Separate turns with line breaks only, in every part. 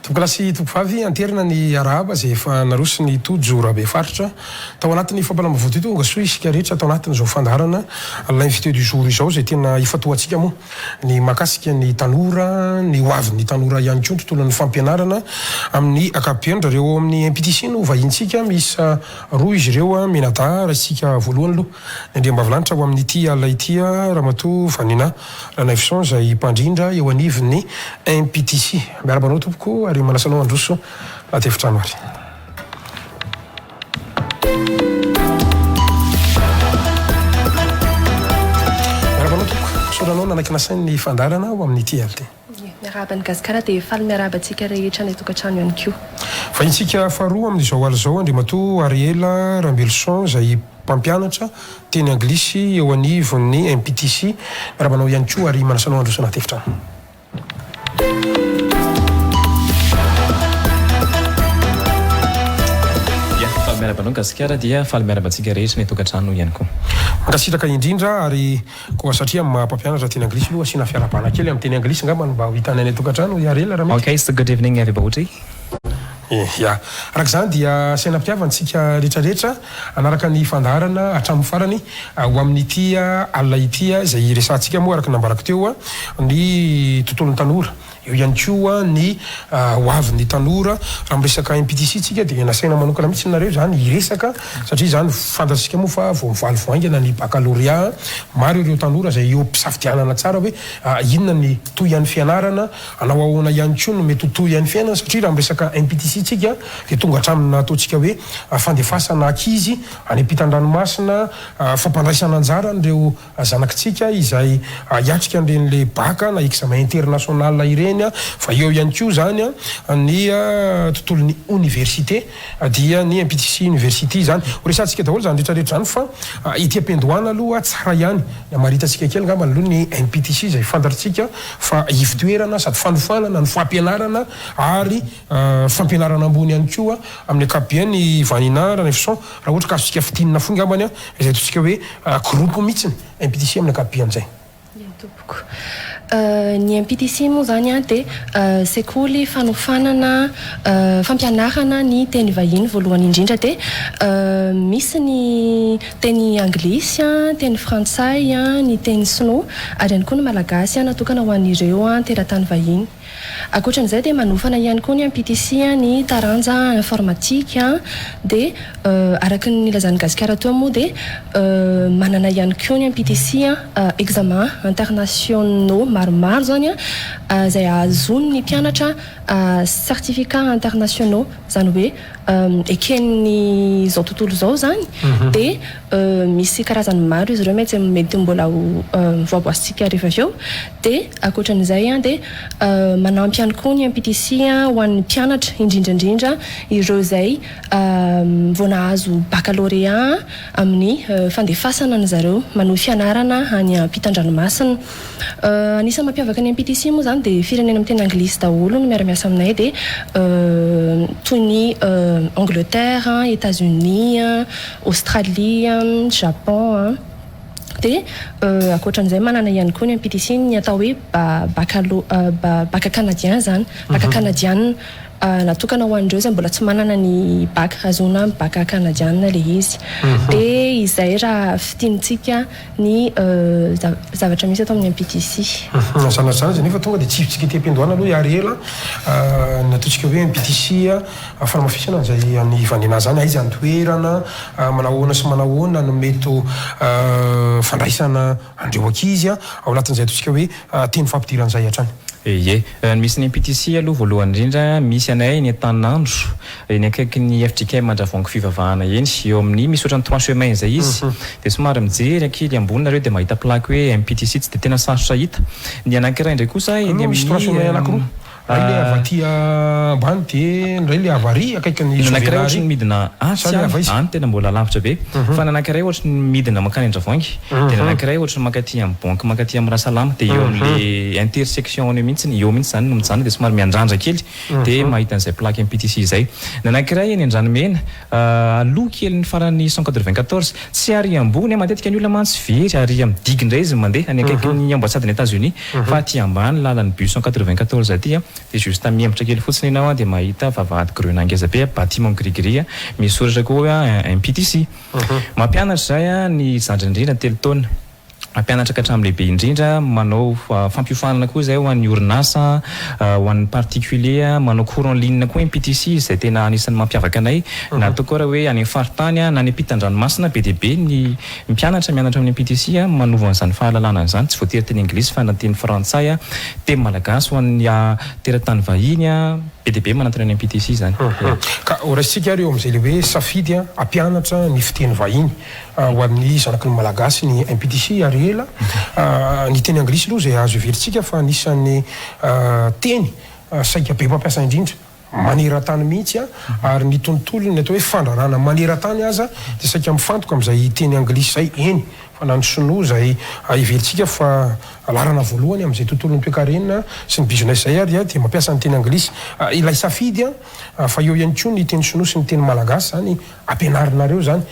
Tokolasy tokovavy anterina ny araba zay efa narosiny tojora be faritra tao anatin'ny fampalamavoto tonga soa isika rehetra tao anatin'izao fandarana l'invité du jour izao zay tena ifatoantsika moa ny makasika ny tanora ny hoavin'ny tanora ihany koa tontolon'ny fampianarana amin'ny ankapobeny rareo amin'ny impétition no vahintsika misy roa izy ireo menadara isika voalohany aloha ny andriambavilanitra ho amin'ny ity alina ity ramatoa Vanina Ranavison zay mpandrindra eo anivon'ny impétition miarabanao tompoko ary manasanao androso atefitrano ary miarabanao tompoko soranao nanaiky nasainy fandarana ho amin'ny ity alty
miarabany gasikara dia faly miarabantsika rehetra ny tokantrano ihany koa
vahintsika faharoa amin'izao aly zao andriamatoa Ariela Rambelson zay mpampianatra teny anglisy eo anivon'ny impétition miarabanao ihany koa ary manasanao androso atefitrano
miarabanao gasikara dia faly miarabantsika rehetra ny tokantrano ihany koa
mankasitraka indrindra ary koa satria mampampianatra teny anglisy aloha asina fiarabana kely amin'ny teny anglisy ngamba mba ho hitany any tokantrano Ariela raha
okay, so good evening everybody.
Ya, araka zany dia sainam-piavantsika rehetrarehetra anaraka ny fandarana hatramin'ny farany ho amin'ity alina ity izay resantsika moa araka nambarako teo ny tontolon'ny tanora eo ihany koa ny hoavin'ny tanora raha miresaka impétition tsika dia nasaina manokana mihitsy nareo zany hiresaka satria zany fantatsika moa fa vao mivaly voaingana ny baccalauréat maro ireo tanora zay eo mpisafidianana tsara hoe inona ny toy an'ny fianarana anao ahoana ihany koa no mety ho toy an'ny fiainana satria raha miresaka impétition tsika dia tonga hatramin'ny ataontsika hoe fandefasana ankizy any ampitan-dranomasina fampandraisana anjara an'ireo zanakitsika izay hiatrika an'iren'le baka na examen international ireny fa eo ihany koa zany ny tontolon'ny université dia ny impétition université zany resantsika daholo zany rehetrarehetra zany fa ity ampendohana aloha tsara ihany maritatsika kely ngamba aloha ny impétition zay fantatritsika fa hivitoerana sady fanofanana ny fampianarana ary fampianarana ambony ihany koa amin'ny ankapobeny ny Vanina Ranavison raha ohatra ka azontsika fitinina fo ngambany izay totsika hoe groupe mihitsy impétition amin'ny ankapobeny zay
tompoko ny impétition moa zany dia sekoly fanofanana fampianarana ny teny vahiny voalohany indrindra dia misy ny teny anglisy teny frantsay ny teny sinoa ary ihany koa ny malagasy natokana ho an'ireo teratany vahiny akoatran'izay dia manofana ihany koa ny impétition ny taranja informatique dia araka ny lazan'ny gasikara teo moa dia manana ihany koa ny impétition examen internationaux maromaro zany zay azon'ny mpianatra certificat internationaux zany hoe eken'ny zao tontolo zao zany dia misy karazany maro izy ireo mety mbola voaboasitsika rehefa avy eo dia akoatran'izay dia manampy ihany koa ny impétition ho an'ny mpianatra indrindraindrindra ireo zay vao nahazo baccalauréat amin'ny fandefasana ny zareo manohy fianarana any ampitan-dranomasina anisany mampiavaka ny impétition moa zany dia firenena amin'ny teny anglisy daholo no miara-miasa aminay dia toy ny Angleterre, États-Unis, Australie, Japon dia akoatran'izay manana ihany koa ny impétition ny atao hoe bac canadien zany bac canadien natokana ho an'ireo zay mbola tsy manana ny bac azona bac canadien le izy dia izay raha fitinitsika ny zavatra misy atao amin'ny impétition
sanazany zay nefa tonga dia tsifitsika ity ampendohana aloha Ariela nataontsika hoe impétition faramafisana zay any Vanina zany aiza ny toerana manahoana sy manahoana no mety fandraisana andreo ankizy ao anatin'izay ataontsika hoe teny fampidiran'izay hatrany
ye misy ny impétition aloha voalohany indrindra misy anay ny Antananandro ny akaiky ny FJK Mandravoangy fivavahana eny eo amin'ny misy ohatrany 3 chemin zay izy dia somary mijery ankely ambony nareo dia mahita plaque hoe impétition tsy dia tena sarotra hita ny anankiray indray kosa eny amin'ny
le avaty ambany dia ndray le avary akaiky ny
nanankiray ohatry ny midina any tena mbola lavitra be fa nanankiray ohatry ny midina makany Andravoangy dia nanankiray ohatry ny makaty amin'ny banque makaty amin'ny Rasalama dia eo amin'le intersection eo mihitsy eo mihitsy zany no mijanona dia somary miandrandra kely dia mahita an'izay plaque impétition izay nanankiray eny Andranomena aloha kely ny farany 194 tsy ary ambony matetika ny olona mantsy very ary amin'ny digindray izy mandeha any akaiky ny ambassade ny États-Unis fa aty ambany lalan'ny bus 194 aty dia juste miembotra kely fotsiny ianao dia mahita vavahady grena angezabe bâtiment gris misy soratra koa MPTC. Mampianatra zay ny zandry indrindra telo taona. Mampianatra ka hatramin'ny lehibe indrindra, manao fampiofanana koa zay ho an'ny orinasa, ho an'ny particulier, manao cours en ligne koa MPTC izay tena anisan'ny mampiavaka anay. Na atao koa raha hoe any faritany na any ampitan-dranomasina be dia be ny mianatra amin'ny MPTC manova an'izany fahalalana an'izany, tsy voatery teny anglisy fa na teny frantsay, teny malagasy ho an'ny teratany vahiny be dia be manantona any MPTC zany.
Ka oraisika reo amin'izay le hoe safidy ampianatra ny fiteny vahiny ho an'ny zanaky ny malagasy ny MPTC ary ela ny teny anglisy aloha zay azo everitsika fa anisan'ny teny saika be mpampiasa indrindra maneran-tany mihitsy ary ny tontolo ny atao hoe fandrarana maneran-tany aza dia saika mifantoka amin'izay teny anglisy zay eny fa na ny sinoa zay everitsika fa larana voalohany amin'izay tontolon'ny toe-karenina sy ny business zay ary dia mampiasa ny teny anglisy. Ilay safidy fa eo ihany koa ny teny sinoa sy ny teny malagasy zany ampianarinareo zany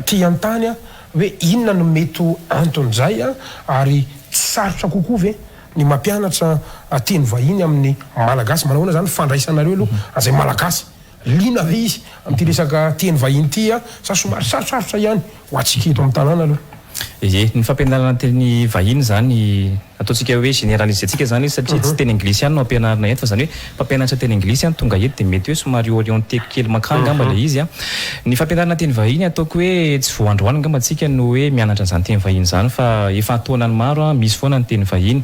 ty an-tany hoe inona no mety anton'izay ary sarotra kokoa ve ny mampianatra teny vahiny amin'ny malagasy, manahoana zany fandraisanareo aloha azay malagasy liana ve izy amin'ity resaka teny vahiny ity sa somary sarosarotra ihany ho atsika eto amin'ny tanàna aloha.
Ny fampianarana teny vahiny zany ataontsika hoe généraliser-tsika zany izy satria tsy teny anglisy ihany no ampianarina eto fa zany hoe mpampianatra teny anglisy tonga eto dia mety hoe somary orienté kely makany ngamba le izy. Ny fampianarana teny vahiny ataoko hoe tsy voandroany ngamba antsika no hoe mianatra an'izany teny vahiny zany fa efa taonany maro misy foana ny teny vahiny.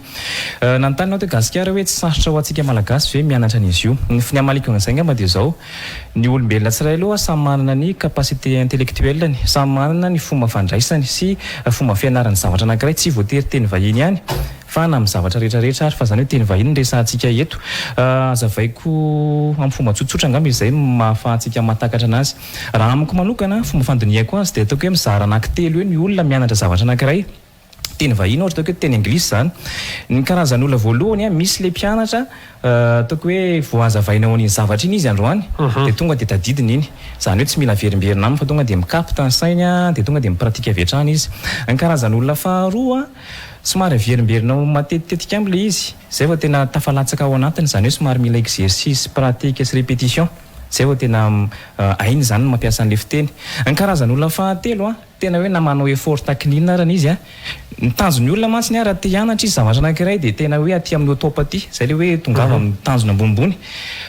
Nanontany nao gasikara hoe tsy sarotra ho antsika malagasy ve mianatra an'izy io. Ny amaliko an'izay ngamba dia zao ny olombelona tsirairay aloha samy manana ny capacité intellectuelle-ny, samy manana ny fomba fandraisany sy fomba fianarany zavatra anankiray, tsy voatery teny vahiny ihany fa na amin'ny zavatra rehetrarehetra ary fa zany hoe teny vahiny resahantsika eto. Azavaiko amin'ny fomba tsotsotra angamba izay mahafahantsika mahatakatra anazy. Raha amiko manokana fomba fandinihako azy dia ataoko hoe mizara anankitelo eo ny olona mianatra zavatra anankiray. Teny vahiny ohatra ataoko hoe teny anglisy zany. Ny karazan'olona voalohany misy le mpianatra ataoko hoe voazavaina ao an'iny zavatra iny izy androany dia tonga dia tadidiny iny. Zany hoe tsy mila verimberina aminy fa tonga dia mikapta ny sainy dia tonga dia mipratika avy hatrany izy. Ny karazan'olona faharoa somary verimberina matetitetika am'le izy, zay vao tena tafalatsaka ao anatiny, zany hoe somary mila exercice pratique sy répétition, zay vao tena ainy zany mampiasa an'le fiteny. Ny karazan'olona fahatelo tena hoe na manao effort taknina arany izy nitanjony olona matsiny raha te hianatra izy zavatra anankiray dia tena hoe aty amin'ny autopatie, zay le hoe tongava amin'ny tanjona ambonimbony.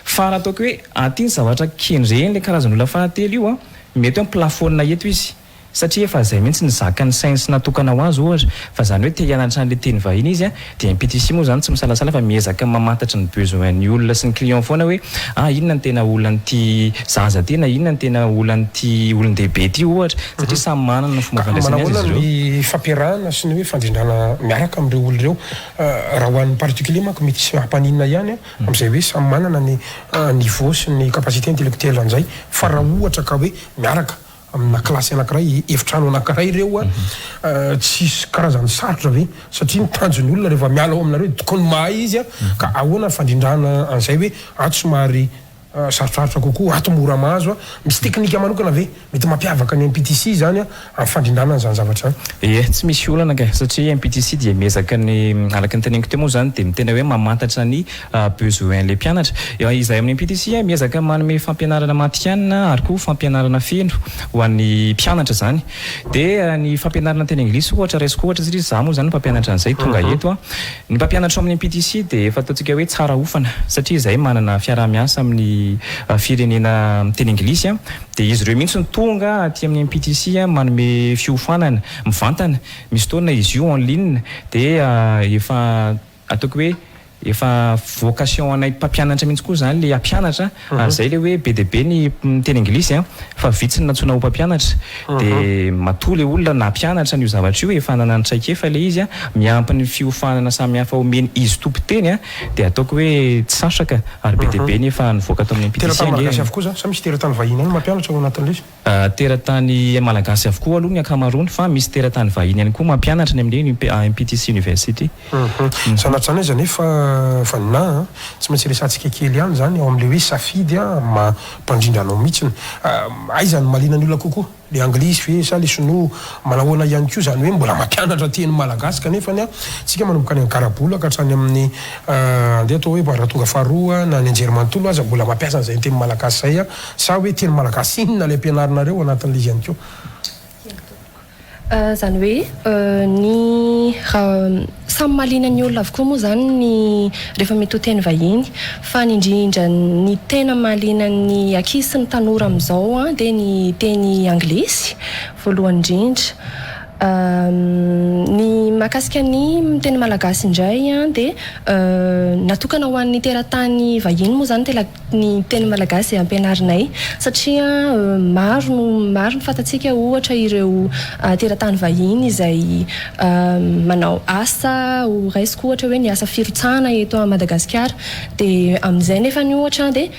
Fa raha ataoko hoe aty ny zavatra kendreny le karazan'olona fahatelo io mety hoe plafonna eto izy satria efa zay mihitsy ny zakany sainsy natokana ho azy ohatra, fa zany hoe te hianatra an'le teny vahiny izy dia MPTC moa zany tsy misalasala fa miezaka mamantatra ny besoin ny olona sy ny client foana hoe inona ny tena olan'ity zaza ty na inona ny tena olan'ity olon-dehibe ty ohatra, satria samy manana ny fomba fandraisany azy izy ireo.
Ny fampiarahana sy ny hoe fandrindrana miaraka amin'ireo olona ireo raha ho an'ny particulier manko mety sy hampanina ihany amin'izay hoe samy manana ny niveau sy ny capacité intellectuelle an'izay, fa raha ohatra ka hoe miaraka amina klasy anankiray efitrano anankiray ireo tsisy karazany sarotra ve satria mitanjony olona rehefa miala ao aminareo tokony mahay izy ka ahoana fandrindrana an'izay hoe ato somary sarosarotra kokoa ato mora mahazo misy teknika manokana ve mety mampiavaka ny MPTC zany amin'ny fandrindrana an'izany zavatra
zany? Tsy misy olana ka satria MPTC dia miezaka ny alaka ny teneniko teo moa zany dia mitena hoe mamantatra ny besoin le mpianatra. Izahay amin'ny MPTC miezaka manome fampianarana matianina ary koa fampianarana feno ho an'ny mpianatra zany. Dia ny fampianarana teny anglisy ohatra raisiko ohatra satria za moa zany mpampianatra an'izay tonga eto ny mpampianatra amin'ny MPTC dia efa ataontsika hoe tsara ofana satria izahay manana fiaraha-miasa amin'ny firenena teny anglisy dia izy ireo mihitsy ny tonga aty amin'ny MPTC manome fiofanana mivantana, misy fotoana izy io en ligne dia efa ataoko hoe efa vocation anay mpampianatra mihitsy koa zany le ampianatra ary zay le hoe be dia be ny teny anglisy fa vitsy ny natsoina ho mpampianatra dia matoa le olona na mpianatra n'io zavatra io efa nananotraikefa le izy miampy ny fiofanana samihafa omeny izy tompo-teny dia ataoko hoe tsy sarotra ary be dia be ny efa nivoaka tao amin'ny MPTC.
Teratany malagasy avokoa zany sa misy teratany vahiny ihany mampianatra ao anatin'le izy?
Teratany malagasy avokoa aloha ny ankamaroany fa misy teratany vahiny ihany koa mampianatra ny amin'ny MPTC University.
Sanatry zany nefa vanina tsy maintsy resantsika kely ihany zany ao amin'le hoe safidy mampandrindranao mihitsiny aizany malinany olona kokoa le anglisy ve sa le sinoa manahoana ihany koa zany hoe mbola mampianatra teny malagasy kanefa ny tsika manomboka any karabola ka hatrany amin'ny andeha atao hoe raha tonga faharoa na ny anjerimanontolo aza mbola mampiasa an'izay teny malagasy zay sa hoe teny malagasy inona le ampianarinareo anatin'le izy ihany koa
zany hoe ny samy malina ny olona avokoa moa zany ny rehefa mety ho teny vahiny fa ny indrindra ny tena malina ny ankizy sy ny tanora amin'izao dia ny teny anglisy voalohany indrindra ny mahakasika ny teny malagasy indray dia natokana ho an'ny teratany vahiny moa zany ny teny malagasy ampianarinay satria maro ny fatatsika ohatra ireo teratany vahiny izay manao asa ho raisiko ohatra hoe ny asa firotsana eto a Madagasikara dia amin'izay nefa ny ohatra dia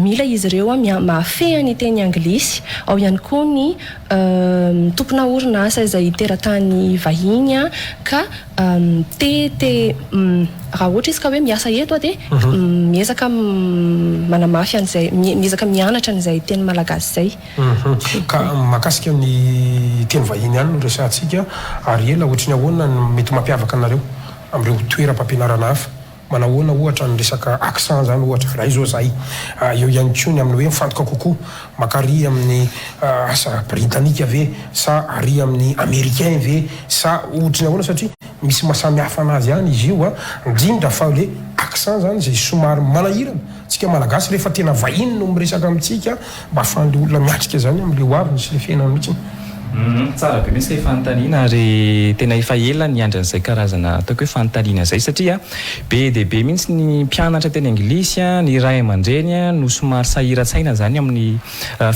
mila izy ireo mahafeha ny teny anglisy ao ihany koa ny tompona orinasa izay teratany vahiny ka raha ohatra izy ka hoe miasa eto dia miezaka manamafy an'izay miezaka mianatra an'izay teny malagasy zay
ka mahakasika ny teny vahiny ihany no resantsika ary ela ohatrany ahoana mety mampiavaka anareo amin'ireo toeram-pampianarana hafa manahoana ohatra ny resaka accent zany ohatra raha izao zay eo ihany koa ny amin'ny hoe mifantoka kokoa makary amin'ny asa britanika ve sa ary amin'ny américain ve sa ohatrany ahoana satria misy mahasamihafa anazy ihany izy io indrindra fa le accent zany zay somary manahirana tsika malagasy rehefa tena vahiny no miresaka amintsika mba ahafahan'le olona miatrika zany amin'le hoaviny sy le fiainany mihitsiny
tsara be misy fanontaniana ary tena efa ela ny andran'izay karazana ataoko hoe fanontaniana zay satria be dia be mihitsy ny mpianatra teny anglisy ny ray aman-dreny no somary sahiran-tsaina zany amin'ny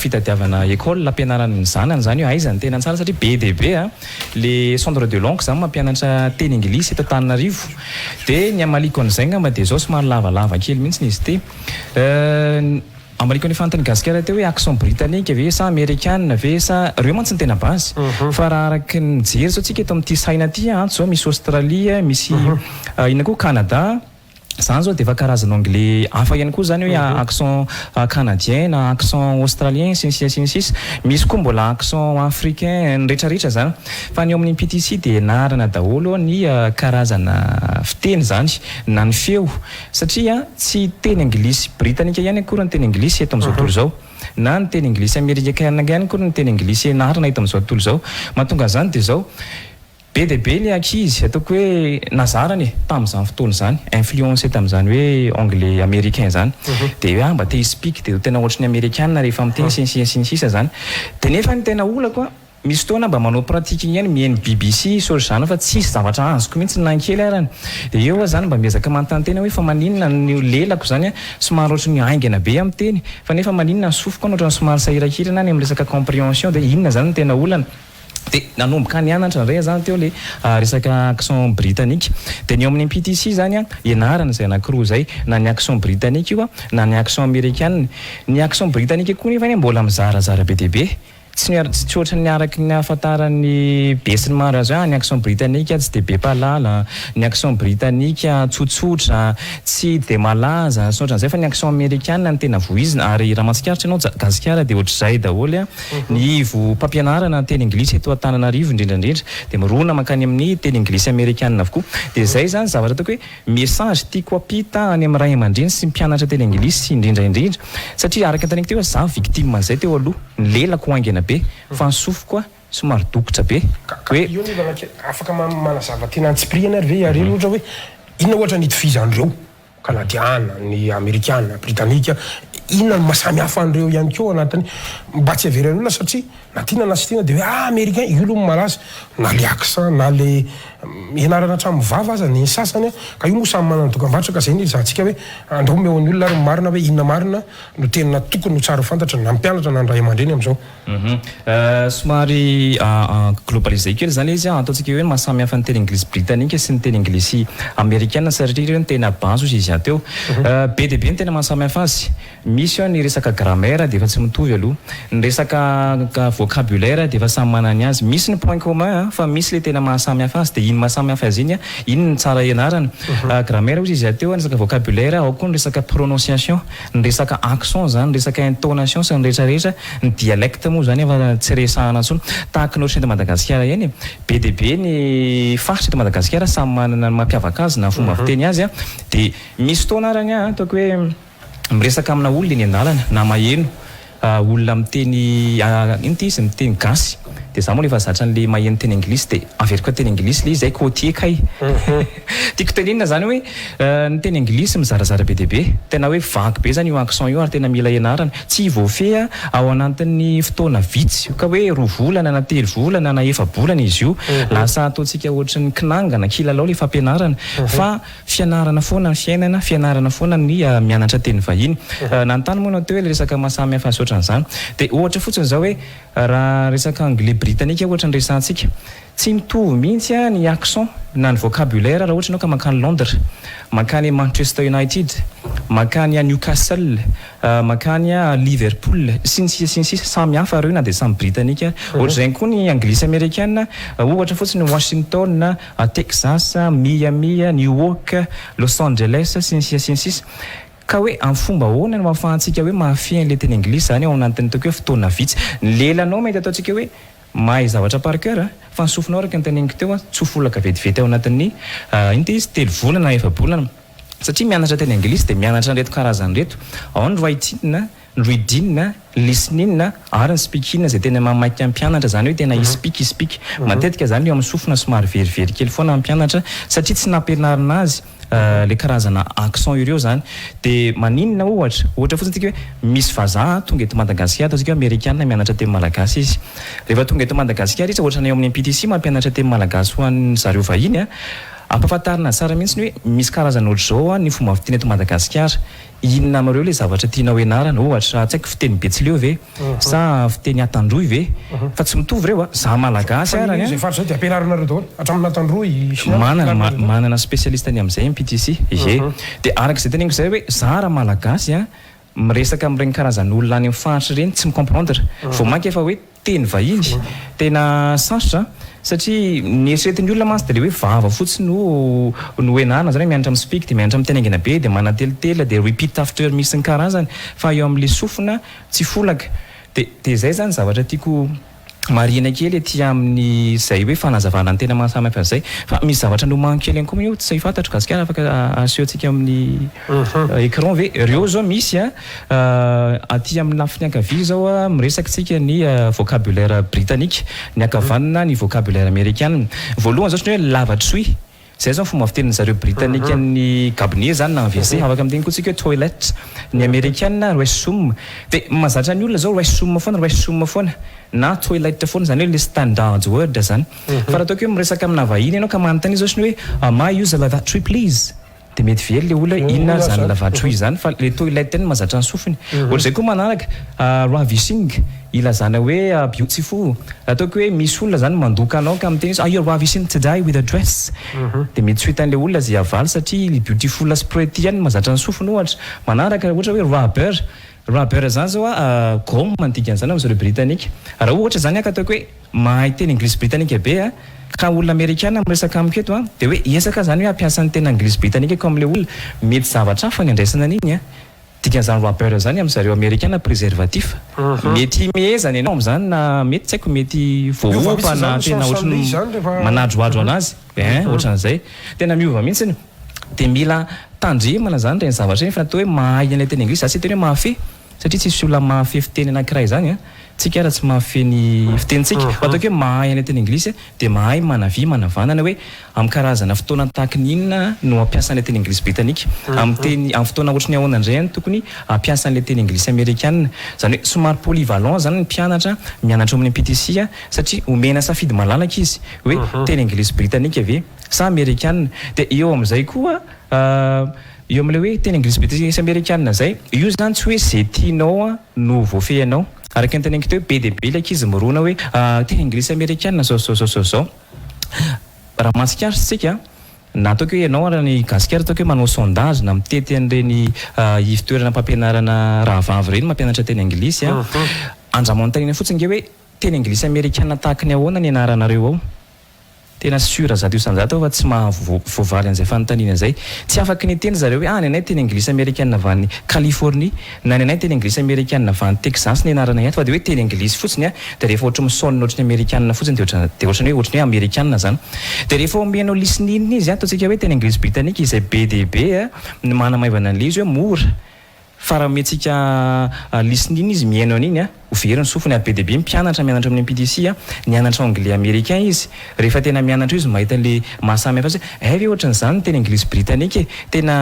fitadiavana école ampianarany zanany zany io aizany tena tsara satria be dia be le centre de langue zany mampianatra teny anglisy eto Antananarivo dia ny amaliko an'izay ngamba dia zao somary lavalava kely mihitsy izy ty amaliko ny fantany gasikara teo hoe accent britannique ve sa américaine ve sa reo mantsy ny tena base fa raha araky ny jery zao tsika eto amin'ity saina ty antso zao misy Australie misy ina koa Canada zany zao dia efa karazana anglais hafa ihany koa zany hoe accent canadien na accent australien sinsis misy koa mbola accent africain rehetrarehetra zany fa ny ao amin'ny PTC dia narana daholo ny karazana fiteny zany na ny feo satria tsy teny anglisy britanika ihany akory ny teny anglisy eto amin'izao tontolo zao na ny teny anglisy américaine ihany kory ny teny anglisy narana eto amin'izao tontolo zao mahatonga zany dia zao be dia be le ankizy ataoko hoe nazarany tamin'izany fotoana zany influence tamin'izany hoe anglais américain zany dia hoe mba te speak dia tena ohatry ny américaine rehefa miteny sinsisa zany dia nefa ny tena olako misy fotoana mba manao pratique ihany mihaino BBC sôry zany fa tsisy zavatra azoko mihitsy nankely arany dia eo zany mba miezaka manontany tena hoe fa maninona ny lelako zany somary ohatry ny aingana be amin'ny teny fa nefa maninona ny sofoko ohatry ny somary sahirakirana any amin'ny resaka compréhension dia inona zany tena olana dia nanomboka nianatra ray zany teo le resaka accent britannique dia ny ao amin'ny PTC zany ianarana izay anankiroa zay na ny accent britannique io na ny accent américaine ny accent britannique koa nefa mbola mizarazara be dia be tsy ohatra ny araky ny ahafantaran'ny besiny maro azy ny accent britannique tsy dia be mpalala ny accent britannique tsotsotra tsy dia malaza sy ohatran'izay fa ny accent américaine ny tena voizina ary raha matsikaritra ianao gasikara dia ohatr'izay daholo ny ivo mpampianarana teny anglisy eto Antananarivo indrindrandrindra dia mirona mankany amin'ny teny anglisy américaine avokoa dia zay zany zavatra ataoko hoe message tiako apita any amin'ny ray aman-dreny sy mpianatra teny anglisy indrindraindrindra satria araka antaniko teo za victime zay teo aloha ny lelako aingana be fa ny sofoko somary dokotra be
hoe io ny afaka manazava tena antsipriana ary ve ary ohatra hoe inona ohatra ny itovizan'ireo canadiana ny américaine britannique inona ny mahasamy hafa an'ireo ihany koa anatiny mba tsy averan'ny olona satria na tiana na sy tiana dia hoe américain io aloha malaza na le accent na le ianarana hatramin'ny vava aza ny sasany ka io moa samy manana dokam-barotra ka zay ny izantsika hoe andraomy eo amin'ny olona ary marina hoe inona marina no tena tokony ho tsara fantatra na mpianatra na ndray aman-dreny amin'izao
somary globalisé kely zany izy ataontsika hoe mahasamy hafa ny teny anglisy britannique sy ny teny anglisy américaine satria ny tena bazo izy izy ateo be dia be ny tena mahasamy hafa azy misy ny resaka grammaire dia efa tsy mitovy aloha ny resaka vocabulaire dia efa samy manany azy misy ny point commun fa misy le tena mahasamy hafa azy dia vahiny mahasamihafa azy iny iny ny tsara ianarana grammaire ozy izy ateo ny resaka vocabulaire ao koa ny resaka prononciation ny resaka accent zany ny resaka intonation sy ny rehetrarehetra ny dialecte moa zany efa tsy resahana ntsony tahaka ny ohatrany eto Madagasikara eny be dia be ny faritra eto Madagasikara samy manana ny mampiavaka azy na fomba fiteny azy dia misy fotoana arany ataoko hoe miresaka amina olona eny an-dalana na maheno olona miteny ino ty izy miteny gasy dia za moa rehefa zatra an'le maheno teny anglisy dia averiko teny anglisy le izy zay côtier kay tiako tenenina zany hoe ny teny anglisy mizarazara be dia be tena hoe vaky be zany io accent io ary tena mila ianarana tsy voafeha ao anatin'ny fotoana vitsy ka hoe 2 volana na 3 volana na 4 volana izy io lasa ataontsika ohatry ny kinangana kilalao le fampianarana fa fianarana foana ny fiainana fianarana foana ny mianatra teny vahiny nantany moa nateo hoe resaka mahasamihafa azy ohatran'izany dia ohatra fotsiny zao hoe raha resaka anglais britannique ohatra ny resantsika tsy mitovy mihitsy ny accent na ny vocabulaire raha ohatra ianao ka makany Londres makany Manchester United makany Newcastle makany Liverpool sy ny sisa samy hafa reo na dia samy britannique ohatra izay koa ny anglisy américaine ohatra fotsiny Washington Texas Miami New York Los Angeles sy ny sisa ka hoe amin'ny fomba ahoana no mahafahantsika hoe mahafehy an'ilay teny anglisy zany ao anatin'ny tokoe fotoana vitsy ny lelanao mety ataontsika hoe mahay zavatra par cœur fa ny sofinao araka ny teneniko teo tsy ho folaka vetivety ao anatin'ny iny ty izy 3 volana na 4 volana satria mianatra teny anglisy dia mianatra an'ireto karazany reto ao ny writing ny reading listening ary ny speaking zay tena mamaika mpianatra zany hoe tena ispeak matetika zany eo amin'ny sofina somary verivery kely foana mpianatra satria tsy nampianarina azy le karazana accent ireo zany dia maninona ohatra fotsiny tsika hoe misy vazaha tonga eto Madagasikara ataontsika hoe américaine mianatra teny malagasy izy rehefa tonga eto Madagasikara izy ohatra ny eo amin'ny MPTC mampianatra teny malagasy ho an'ny zareo vahiny ampahafantarina tsara mihitsy hoe misy karazana ohatra zao ny fomba fiteny eto Madagasikara inona amareo le zavatra tianao ianarana ohatra tsy haiko fiteny Betsileo ve sa fiteny Atandroy ve fa tsy mitovy reo za malagasy arany
zay faritra zay dia ampianarinareo daholo hatramin'ny Atandroy
manana spécialiste ny amin'izay MPTC dia arak'izay teneniko zay hoe za raha malagasy miresaka amin'ireny karazana olona any amin'ny faritra ireny tsy micomprendre vao mainka efa hoe teny vahiny tena sarotra satria ny eritreretin'ny olona mantsy dia le hoe vava fotsiny no ianarana zany hoe mianatra amin'ny speak dia mianatra amin'ny teny aingana be dia manatelitela dia repeat after misy ny karazany fa eo amin'ilay sofina tsy folaka dia zay zany zavatra tiako marina kely ety amin'ny zay hoe fanazavana ny tena mahasamihafa zay fa misy zavatra nomano kely ihany koa io tsy fantatro gasikara afaka asehoantsika amin'ny écran ve ireo zao misy aty amin'ny lafiny ankavia zao miresakitsika ny vocabulaire britannique ny akavanana ny vocabulaire américaine voalohany zao ohatry hoe lavatrui zay zao fomba fiteniny zareo britannique ny cabinet zany na WC afaka amin'tegny koa tsika hoe toilette ny américaine restroom dia mahazatra ny olona zao restroom foana na toilette foana zany hoe le standard word zany fa raha ataoko hoe miresaka amina vahiny ianao ka manontany izy ohatrany hoe my use lavatory please dia mety very le olona inona zany lavatory zany fa le toilette ny mahazatra ny sofiny ohatra zay koa manaraka ravishing ilazana hoe beautiful ataoko hoe misy olona zany mandoka anao ka amin'ny teny izy you're ravishing today with a dress dia mety tsy hitan'le olona zay avaly satria le beautiful sprety ihany mahazatra ny sofiny ohatra manaraka ohatra hoe rubber zany zao gomme antikan'izany amin'izareo britannique raha ohatra zany ka ataoko hoe mahay teny anglisy britannique be ka olona américaine miresaka amiko eto dia hoe esaka zany hoe ampiasa ny teny anglisy britannique ko amin'ilay olona mety zavatra hafa ny andraisana an'iny dikan'izany rubber zany amin'izareo américaine préservatif mety mihezana ianao amin'izany na mety tsy haiko mety voaopa na tena ohatrany manadroadro anazy ohatran'izay tena miova mihitsiny dia mila tandremana zany reny zavatra eny fa natao hoe mahay an'ilay teny anglisy za tsy teny hoe mahafehy satria tsisy olona mahafehy fiteny anankiray zany tsika raha tsy mahafehy ny fitenitsika fa ataoko hoe mahay an'ilay teny anglisy dia mahay manavy manavanana hoe amin'ny karazana fotoana tahaka ny inona no ampiasa an'ilay teny anglisy britannique amin'ny fotoana ohatrany ahoana indray any tokony ampiasa an'ilay teny anglisy américaine zany hoe somary polyvalent zany ny mpianatra mianatra amin'ny MPTC satria omena safidy malalaka izy hoe teny anglisy britannique ve sa américaine dia eo amin'izay koa eo amin'ilay hoe teny anglisy britannique américaine zay io zany tsy hoe zay tianao no voafehinao araka ny teneniko teo be dia be ilay izy mirona hoe teny anglisy américaine zao raha mahatsikaritsika na ataoko hoe ianao raha ny gasikara ataoko hoe manao sondage na mitety an'ireny ivitoerana mpampianarana rahavavy ireny mampianatra teny anglisy andramontanina fotsiny nge hoe teny anglisy américaine tahaka ny ahoana ny anaranareo ao tena sura zato isanjato fa tsy mahavoavaly an'izay fanontaniana zay tsy afaka ny teny zareo hoe ny anay teny anglisy américaine avany Californie na ny anay teny anglisy américaine avany Texas ny anarana iato fa de hoe teny anglisy fotsiny de rehefa ohatry misonina ohatry ny américaine fotsiny de ohatry ny hoe américaine zany de rehefa omenao lisininy izy ataontsika hoe teny anglisy britannique izay be dia be ny manamaivana an'le izy hoe mora fa raha metsika lisininy izy miaino an'iny overiny sofiny be dia be mianatra amin'ny MPTC nianatra anglais américain izy rehefa tena mianatra izy mahita le mahasamy hafa azy ve ohatran'izany teny anglisy britannique tena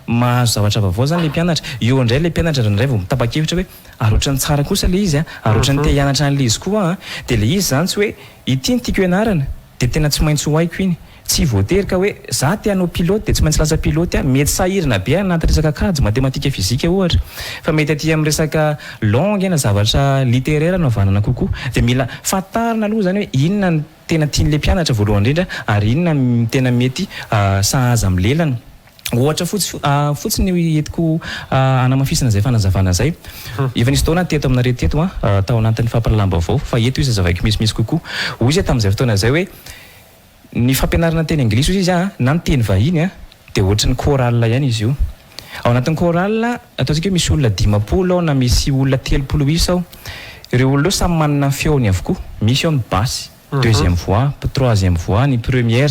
mahazo zavatra vaovao zany le mpianatra eo indray le mpianatra ndray vao mitapa-kevitra hoe ary ohatran'ny tsara kosa le izy ary ohatran'ny te hianatra an'le izy koa de le izy zany tsy hoe ity ny tiako ianarana de tena tsy maintsy ho haiko iny tsy voatery ka hoe za te hanao pilote de tsy maintsy lasa pilote mety sahirana be anaty resaka kajy matematika fizika ohatra fa mety aty amin'ny resaka langue na zavatra littéraire no avanana kokoa de mila fatarina aloha zany hoe inona ny tena tian'le mpianatra voalohany indrindra ary inona tena mety sahaza amin'ny lelany ohatra fotsiny entiko anamafisana zay fanazavana zay efa nisy taona teto aminareo teto tao anatin'ny fampiralamba avao fa eto izy azavaiko misimisy kokoa hoy izy tamin'izay fotoana zay hoe ny fampianarana teny anglisy izy na ny teny vahiny de ohatran'ny choral ihany izy io ao anatin'ny choral ataontsika hoe misy olona 50 na misy olona 30 ao ireo olona samy manana feony avokoa misy ao ny basse deuxième voix troisième voix ny première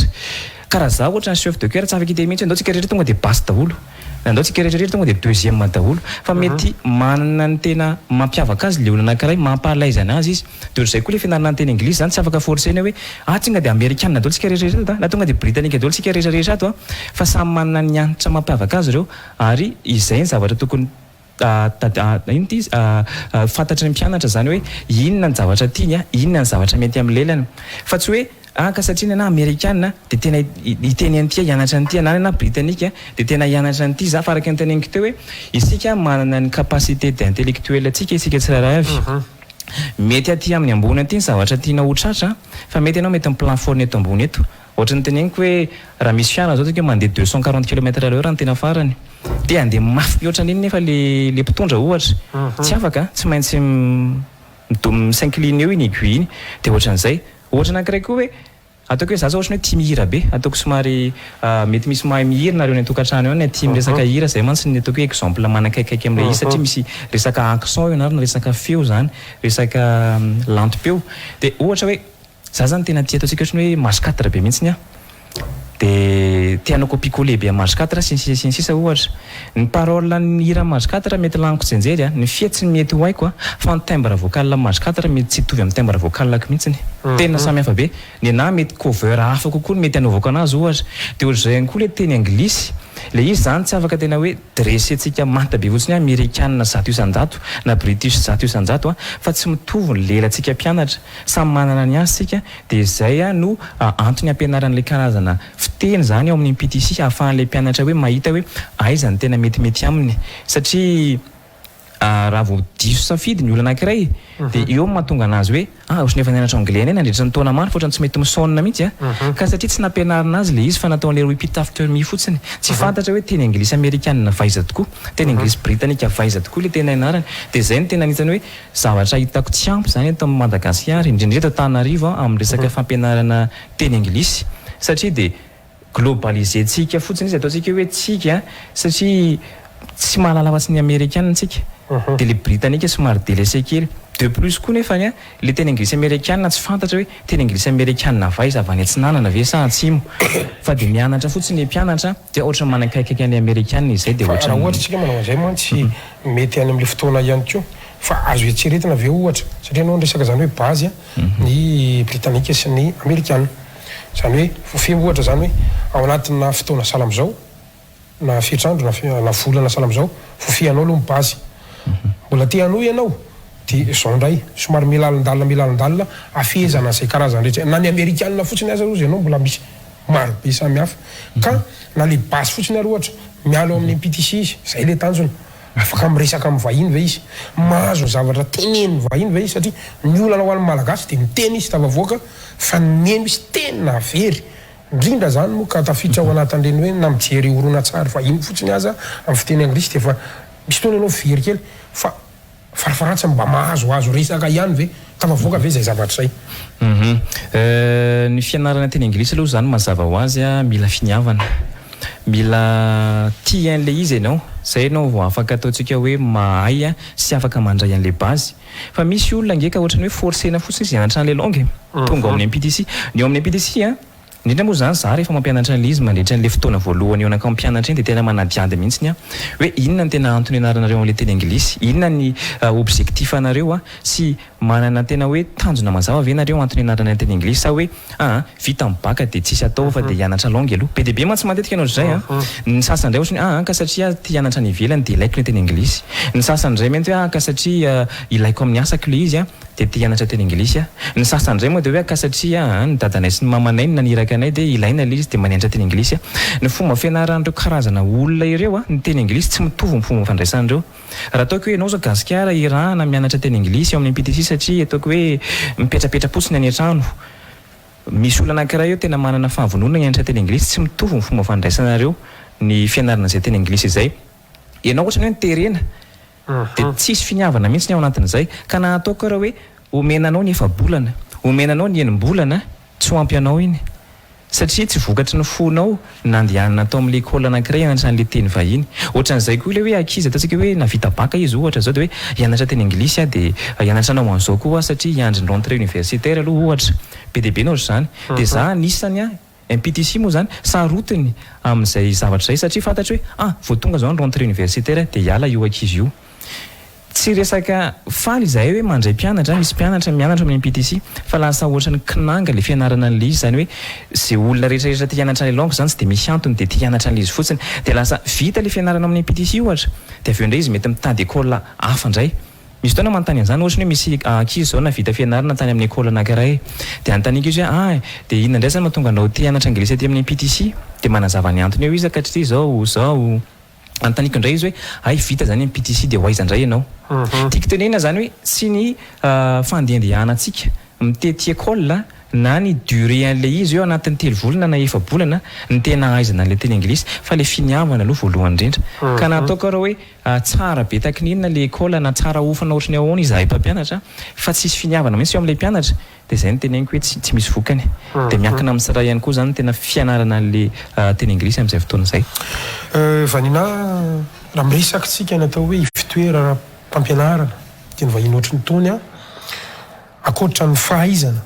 karaha za ohatra ny chef de chœur tsy afaka ite mihitsy andao tsika rehetra tonga de basse daholo andao tsika rehetra tonga de deuxième daholo fa mety manana ny tena mampiavaka azy le olona anankiray mampahalaza anazy izy de ohatr'izay koa le fianarana ny teny anglisy zany tsy afaka forcena hoe tsinga de américaine adolo tsika rehetra na tonga de britannique adolo tsika rehetra ato fa samy manana ny anitra mampiavaka azy ireo ary izay ny zavatra tokony fantatry ny mpianatra zany hoe inona ny zavatra tiany inona ny zavatra mety amin'ny lelany fa tsy hoe ka satria na américaine de tena iteny an'ity hianatra an'ity na britannique de tena hianatra an'ity za fa araka ny teneniko teo hoe isika manana ny capacité d'intellectuel atsika isika tsirairay avy mety aty amin'ny ambony aty ny zavatra tiana hotratra fa mety ianao mety miplafonny eto ambony eto ohatra ny teneniko hoe raha misy fiara zao tsika mandeha 240 km/h ny tena farany de andeha mafy be ohatran'iny nefa le mpitondra ohatra tsy afaka tsy maintsy misincline eo iny aiguille iny de ohatran'izay ohatra anankiray koa hoe ataoko hoe za zao ohatrany hoe tia mihira be ataoko somary mety misy mahay mihira nareo ny atokantrano eo ny tia miresaka hira zay mantsy ny ataoko hoe exemple manakaikaiky amin'ilay izy satria misy resaka accent io narona resaka feo zany resaka lantepeo de ohatra hoe za zany tena tia ataontsika ohatrany hoe marche 4 be mihitsiny de tianako picoler be marche 4 sisa ohatra ny parole ny hira marche 4 mety laniko tsenjery ny fiatsy mety ho haiko fa ny timbre vocal marche 4 mety tsy hitovy amin'ny timbre vocal mihitsiny tena samy hafa be ny ana mety cover hafa kokoa mety anaovako anazy ohatra de ohatr'izay ihany koa le teny anglisy le izy zany tsy afaka tena hoe dressentsika manta be fotsiny américaine zato isanjato na british zato isanjato fa tsy mitovy ny lelantsika mpianatra samy manana ny azy sika de izay no antony ampianaran'le karazana fiteny zany ao amin'ny MPTC ahafahan'le mpianatra hoe mahita hoe aiza ny tena metimety aminy satria raha vao diso safidy ny olona anankiray de eo mahatonga anazy hoe ohatrany efa nianatra anglais any nandritra ny taona maro fa ohatrany tsy mety misonina mihitsy ka satria tsy nampianarina azy le izy fa nataon'le repeat after me fotsiny tsy fantatra hoe teny anglisy américaine vaiza tokoa teny anglisy britannique vaiza tokoa le tena ianarany de zay ny tena anisany hoe zavatra hitako tsy ampy zany eto amin'ny Madagasikara indrindra eto Antananarivo amin'ny resaka fampianarana teny anglisy satria de globalisé tsika fotsiny izy ataontsika hoe tsika satria tsy mahalala afa-tsy ny américaine tsika de le britannique somary délaissé kely de plus koa nefany le teny anglisy américaine tsy fantatra hoe teny anglisy américaine vaiza avy any atsinanana ve sa atsimo fa de mianatra fotsiny le mpianatra de ohatra manakaikaiky an'le américaine izay de
ohatra tsika manao an'izay mantsy mety any amin'le fotoana ihany koa fa azo eritseretina aveo ohatra satria anao resaka zany hoe base ny britannique sy ny américaine zany hoe fofembo ohatra zany hoe ao anatina fotoana salam zao na fiatrandro na volana salam zao fofianao aloha mibasy mbola te hanao ianao de zao ndray somary milalindalina afezana zay karazany rehetra na ny américaine fotsiny aza rozy ianao mbola misy maro be samy hafa ka na le basy fotsiny ary ohatra mialo amin'ny MPTC izy zay le tanjony afaka miresaka amin'ny vahiny ve izy mahazo zavatra teneny vahiny ve izy satria ny olana ho an'ny malagasy de miteny izy tavavoaka fa neny izy tena very indrindra zany moa ka tafiditra ao anatin'ireny hoe na mijery horonan-tsary vahiny fotsiny aza amin'ny fiteny anglisy de fa misy fotoana ianao very kely fa farafaratsy mba mahazoazo resaka ihany ve tafavoaka ve zay zavatra zay.
Ny fianarana teny anglisy aloha zany mazava ho azy a mila finiavana, mila tia an'le izy ianao, zay ianao vao afaka ataontsika hoe mahay a sy afaka mandray an'le base. Fa misy olona ngeka ohatrany hoe forcena fotsiny izy hianatra an'le langue tonga ao amin'ny MPTC. Ny ao amin'ny MPTC a indrindra moa zany za rehefa mampianatra an'le izy mandritra an'le fotoana voalohany eo anakao mampianatra iny dia tena manadiady mihitsiny a hoe inona ny tena antony ianaranareo amin'le teny anglisy, inona ny objectif anareo a sy manana tena hoe tanjona mazava ve nareo antony ianarana teny anglisy sa hoe vita mibaka dia tsisy atao fa dia hianatra langue aloha. Be dia be mantsy matetika ianao zay a. Ny sasany indray ohatrany ka satria tia hianatra ny ivelany dia ilaiko ny teny anglisy. Ny sasany indray mety hoe ka satria ilaiko amin'ny asako le izy a dia tia hianatra teny anglisy a. Ny sasany indray moa dia hoe ka satria ny dadanay sy ny mamanay ny naniraka anay dia ilaina le izy dia manianatra teny anglisy a. Ny fomba fianaran'ireo karazana olona ireo a ny teny anglisy tsy mitovy ny fomba fandraisan'ireo. Raha ataoko hoe ianao zao gasikara irahana mianatra teny anglisy ao amin'ny MPTC satria ataoko hoe mipetrapetra-potsiny any an-trano, misy olona anankiray eo tena manana fahavonona hianatra teny anglisy, tsy mitovy ny fomba fandraisanareo ny fianarana izay teny anglisy izay. Ianao ohatrany hoe niterena dia tsisy finiavana mihitsy ny ao anatin'izay, ka na ataoko raha hoe omenanao ny efa-bolana, omenanao ny enim-bolana, tsy ho ampy anao iny satria tsy vokatry ny fonao nandehanana tao amin'le école anankiray hianatra an'le teny vahiny. Ohatran'izay koa le hoe ankizy ataontsika hoe navita baka izy ohatra zao dia hoe hianatra teny anglisy a dia hianatra anao an'izao koa satria hiandry ny rentrée universitaire aloha ohatra. Be dia be nohatry zany. Dia za anisany a MPTC moa zany sarotiny amin'izay zavatra zay satria fantatry hoe vao tonga zao ny rentrée universitaire dia hiala io ankizy io. Tsy resaka faly izahay hoe mandray mpianatra, misy mpianatra mianatra amin'ny MPTC fa lasa ohatrany kinanga le fianarana an'le izy zany hoe zay olona rehetrarehetra tia hianatra ny langue zany tsy dia misy antony dia tia hianatra an'le izy fotsiny dia lasa vita le fianarana amin'ny MPTC ohatra dia avy eo indray izy mety mitady école hafa indray. Misy fotoana manontany an'izany ohatrany hoe misy ankizy zao navita fianarana tany amin'ny école anankiray dia anontaniako izy hoe dia inona indray zany mahatonga anao tia hianatra anglisy aty amin'ny MPTC dia manazava ny antony eo izy akatria zao anontaniako indray izy hoe vita zany MPTC dia hoaiza indray ianao. Tiako tenena zany hoe sy ny fandehandehanantsika mitety école na ny durée an'le izy eo anatin'ny 3 volana na 4 bolana ny tena ahaizana an'le teny anglisy fa le finiavana aloha voalohany indrindra. Ka na ataoko raha hoe tsara be takininina le école na tsara ofana ohatrany ahoana izahay mpampianatra fa tsisy finiavana mihitsy eo amin'ilay mpianatra dia izay no teneniko hoe tsy misy vokany. Dia miankina amin'ny tsara ihany koa zany tena fianarana an'le teny anglisy amin'izay fotoana izay.
Vanina raha miresaka tsika ny atao hoe fitoerana mpampianarana teny vahiny ohatry ny tony akoatra ny fahaizana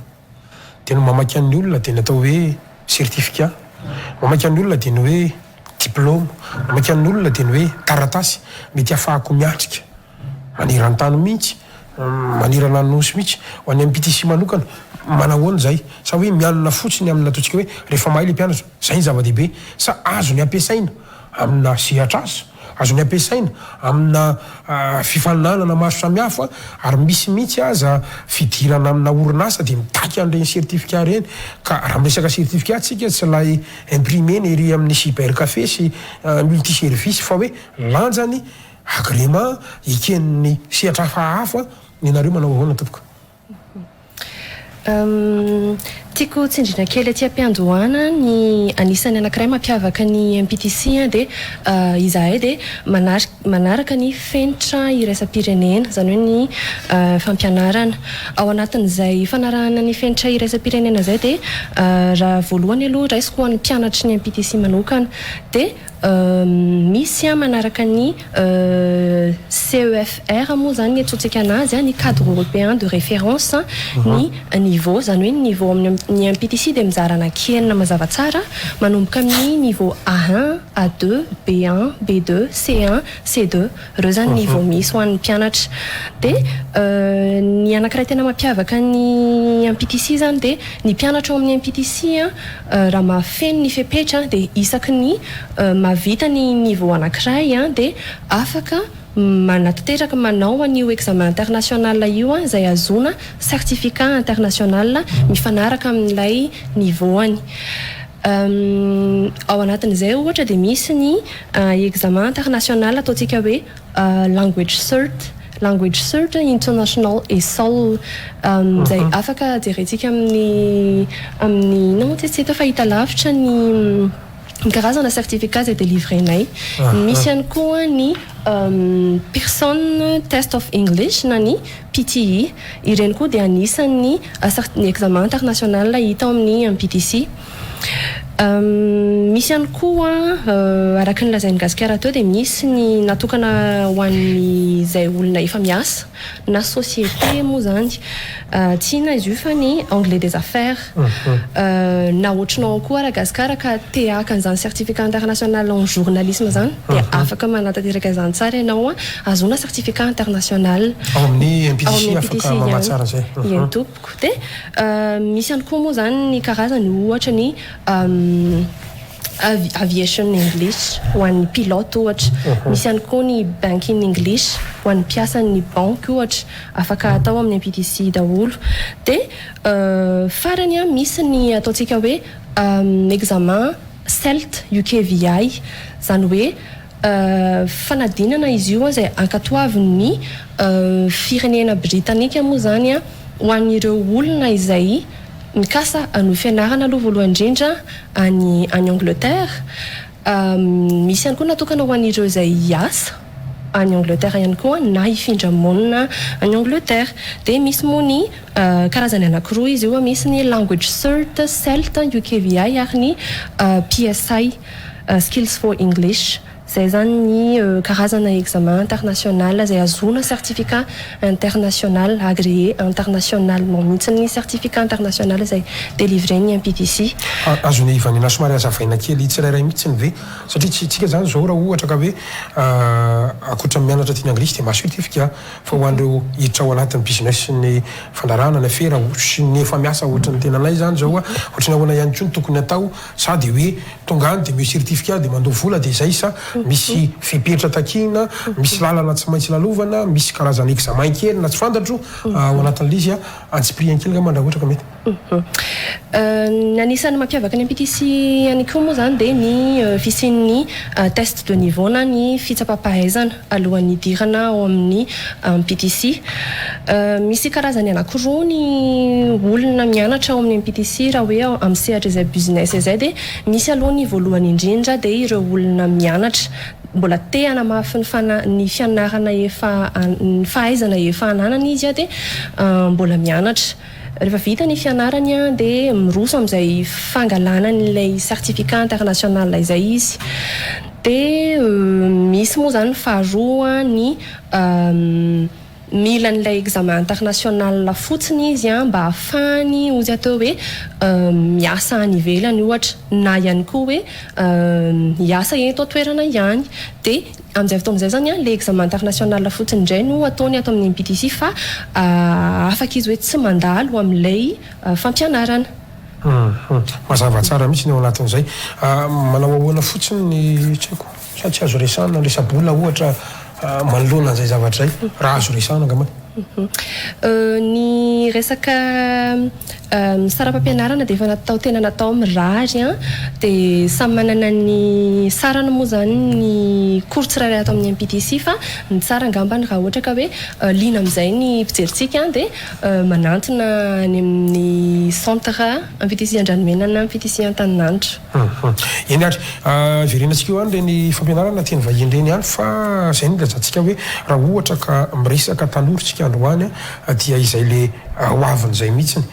dia mamaky an'ny olona dia ny atao hoe certificat, mamaky an'ny olona dia ny hoe diplôme, mamaky an'ny olona dia ny hoe taratasy mety ahafahako miatrika manirantany mihitsy, manirana nosy mihitsy ho an'ny MPTC manokana manahoana zay sa hoe mianona fotsiny amina ataontsika hoe rehefa mahay le mpianatra zay ny zava-dehibe sa azo ny ampiasaina amina sehatra azo, azo ny ampiasaina amina fifaninanana maro samihafa ary misy mihitsy aza fidirana amina orinasa dia mitaky an'ireny certificat reny. Ka raha miresaka certificat tsika tsy lay imprimé ny ery amin'ny cybercafé sy multiservice fa hoe lanjany agrément iken'ny sehatra hafahafa ny nareo manao ahoana tompoko.
Tiako tsindrina kely aty am-piandohana ny anisan'ny anankiray mampiavaka ny MPTC dia izahay dia manaraka ny fenitra iraisam-pirenena zany hoe ny fampianarana. Ao anatin'izay fanarahana ny fenitra iraisam-pirenena zay dia raha voalohany aloha raisiko ho an'ny mpianatry ny MPTC manokana dia misy manaraka ny CEFR moa zany ny atsotsika anazy ny cadre européen de référence ny niveau zany hoe niveau amin'ny MPTC dia mizara anakenina mazava tsara manomboka amin'ny niveau A1, A2, B1, B2, C1, C2 ireo zany niveau misy ho an'ny mpianatra. Dia ny anankiray tena mampiavaka ny MPTC zany dia ny mpianatra ao amin'ny MPTC raha mahafeno ny fepetra dia isaky ny mavita ny niveau anankiray dia afaka manatanteraka manao an'io examen international io izay azona certificat international mifanaraka amin'ilay niveau-any. Ao anatin'izay ohatra dia misy ny examen international ataontsika hoe language cert international ESOL izay afaka jerentsika amin'ny tsy eto fahita lavitra ny ny karazana certificat zay délivrenay misy ihany koa ny Pearson Test of English na ny PTE ireny koa dia anisan'ny ny examen international hita ao amin'ny MPTC. Misy ihany koa araka ny lazain'ny gasikara teo dia misy ny natokana ho an'ny zay olona efa miasa na société moa zany tiana izy io fa ny anglais des affaires na ohatranao koa raha gasikara ka te haka an'izany certificat international en journalisme zany dia afaka manatateraka izany tsara ianao azona certificat international
ao amin'ny MPTC afaka mamatsara zay
ihany tompoko dia misy ihany koa moa zany ny karazany ohatra ny aviation English ho an'ny pilote ohatra misy ihany koa ny banking English ho an'ny mpiasan'ny banque ohatra afaka atao amin'ny MPTC daholo dia farany misy ny ataontsika hoe examen CELT UKVI zany hoe fanadinana izy io zay ankatoavin'ny firenena britanika moa zany ho an'ireo olona izay mikasa no fianarana aloha voalohany indrindra any Angleterre misy ihany koa natokana ho an'ireo izay hiasa any Angleterre ihany koa na hifindra monina any Angleterre dia misy moa ny karazany anankiroa izy io misy ny language cert CELT UKVI ary ny PSI skills for English zay zany ny karazana examen international zay azona certificat international agréé internationalement mihitsy ny certificat international zay délivren'ny MPTC
azony ivanina somary azavaina kely tsirairay mihitsy ny ve satria tsika zany zao raha ohatra ka hoe akoatra mianatra tiany anglisy dia macertificat fa ho an'ireo hiditra ao anatin'ny business ny fandarana ny afera sy ny efa miasa ohatra ny tenanay zany zao ohatra ny ahoana ihany koa ny tokony atao sady hoe tonga any dia mio certificat dia mandao vola dia izay sa misy fipetra takina misy lalana tsy maintsy lalovana misy karazana examen kely na tsy fantatro ao anatin'ilay izy antsiprian kely nga mandraha ohatra ka mety
anisan'ny mampiavaka ny MPTC ihany koa moa zany dia ny fisian'ny test de niveau na ny fitsapam-pahaizana alohan'ny idirana ao amin'ny MPTC misy karazany anankiroa ny olona mianatra ao amin'ny MPTC raha hoe amin'ny sehatra izay business izay dia misy aloha ny voalohany indrindra dia ireo olona mianatra mbola te hanamafy ny fianarana efa ny fahaizana efa ananany izy dia mbola mianatra rehefa vita ny fianarany dia miroso amin'izay fangalana n'ilay certificat international izay izy dia misy moa zany faharoa ny mila n'ilay examen international fotsiny izy mba ahafahany ozy atao hoe miasa any ivelany ohatra na ihany koa hoe hiasa eto toerana ihany dia amin'izay fotoan'izay zany le examen international fotsiny indray no ataony ato amin'ny MPTC fa afaka izy hoe tsy mandalo amin'ilay fampianarana
mazava tsara mihitsy ny ao anatin'izay manao ahoana fotsiny ny tsaiko sa tsy azo resana resabola ohatra manoloana an'izay zavatra zay raha azo resana angamany
ny resaka saram-pampianarana dia efa natao tena natao mirary dia samy manana ny sarany moa zany ny cours tsirairay atao amin'ny MPTC fa ny tsara angambany raha ohatra ka hoe liana amin'izay ny mpijeritsika dia manantona any amin'ny centre MPTC Andranomenana MPTC Antaninanitra
eny ary verenantsika eo any reny fampianarana teny vahiny reny any fa zay ny lazantsika hoe raha ohatra ka miresaka tanorytsika androany dia izay le hoaviny zay mihitsiny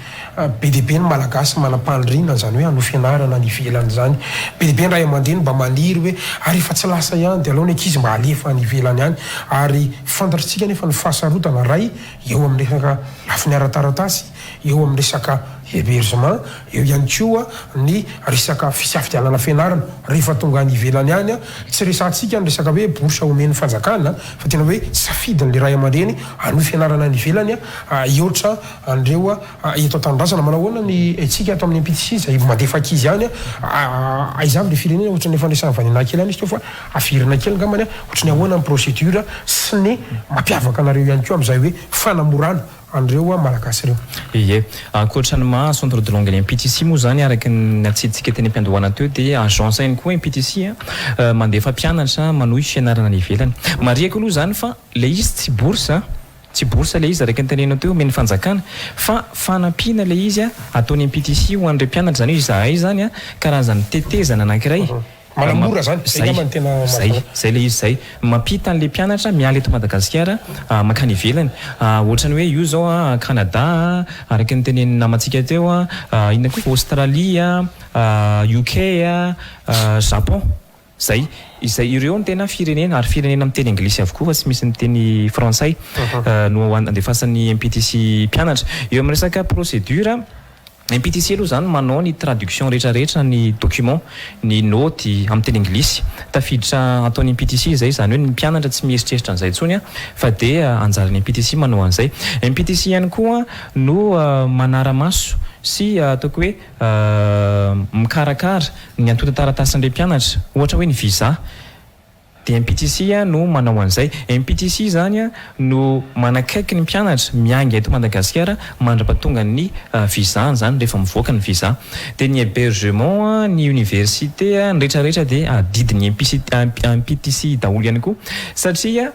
be dia be ny malagasy manam-pandrina zany hoe anofianarana ny ivelany zany be dia be ny ray aman-dreny mba maniry hoe ary efa tsy lasa ihany dia aloha ny ankizy mba alefa ny ivelany ihany ary fantatritsika nefa ny fahasarotana ray eo amin'ny resaka lafiny ara-taratasy eo amin'ny resaka hébergement eo ihany koa ny resaka fisafidianana fianarana rehefa tonga ny ivelany ihany tsy resantsika ny resaka hoe borsa omen'ny fanjakana fa tena hoe safidiny le ray aman-dreny anohy fianarana ny ivelany ioatra andreo eto an-tanindrazana manao ahoana ny tsika ato amin'ny MPTC zay mandefa ankizy ihany aizavy le firenena ohatra ny efa andresany vanina kely ihany izy teo fa avirina kely ngamany ohatra ny ahoana ny procédure sy ny mampiavaka anareo ihany koa amin'izay hoe fanamorana andreo malagasy ireo
ie ankoatra ny ma centre de langue ny MPTC moa zany araky ny atsiditsika teny am-piandohana teo dia agence ihany koa MPTC mandefa mpianatra manohy fianarana ny ivelany mariako aloha zany fa le izy tsy bourse tsy bourse le izy raiky nytenenao teo meny fanjakana fa fanampiana le izy ataony MPTC ho an'ireo mpianatra zany izahay zany a karazany tetezana anankiray
manamora zany
zay le izy zay mampita an'le mpianatra miala eto Madagasikara makany ivelany ohatrany hoe io zao a Canada araka nytenenina namatsika teo a inona koa Australia UK Japon zay izay ireo ny tena firenena ary firenena miteny anglisy avokoa fa tsy misy miteny frantsay no andefasan'ny MPTC mpianatra eo amin'ny resaka procédure MPTC aloha zany manao ny traduction rehetrarehetra ny document ny noty amin'ny teny anglisy tafiditra ataony MPTC zay zany hoe ny mpianatra tsy mieritreritra an'izay intsony fa dia anjaran'ny MPTC manao an'izay MPTC ihany koa no manara-maso sy ataoko hoe mikarakara ny antota-taratasan'ilay mpianatra ohatra hoe ny visa dia MPTC no manao an'izay MPTC zany no manakaiky ny mpianatra mianga eto Madagasikara mandra-pahatonga ny visa zany rehefa mivoaka ny visa dia ny hébergement ny université ny rehetrarehetra dia didiny MPTC daholo ihany koa satria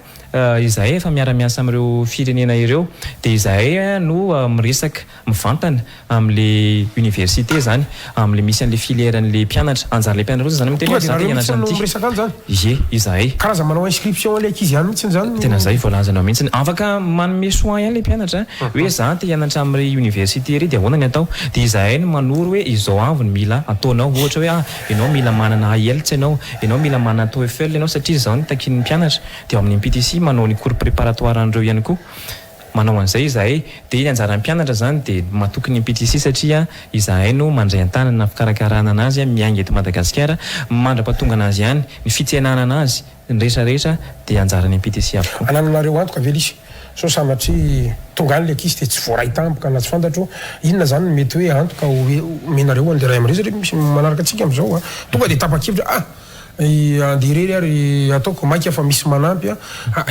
izahay efa miara-miasa amin'ireo firenena ireo dia izahay no miresaka mivantana amin'le université zany amin'le misy an'le filièran'le mpianatra anjaran'le mpianatra zany miteny zany ianatra an'ity izahay
karaza manao inscription le ankizy ihany mihitsy zany
tena zay voalazanao mihitsy afaka manome soin ihany le mpianatra hoe za te hianatra amin'ny université iry dia ahoana ny atao dia izahay no manoro hoe izao avy ny mila ataonao ohatra hoe ianao mila manana IELTS ianao mila manana TOEFL ianao satria izao ny takin'ny mpianatra dia amin'ny MPTC manao ny cours préparatoire an'ireo ihany koa manao an'izay izahay dia ny anjaran'ny mpianatra zany dia matoky ny MPTC satria izahay no mandray an-tanana fikarakarana anazy mianga eto Madagasikara mandra-pahatonga anazy ihany ny fitsenana anazy ny rehetrarehetra dia anjaran'ny MPTC avokoa
anananareo antoka velisy so sanatria tonga any le ankizy dia tsy voaray tampoka na tsy fantatro inona zany mety hoe antoka menareo an'le ray am'rezy misy manaraka antsika am'izao tonga dia tapa-kevitra andehirery ary ataoko maika fa misy manampy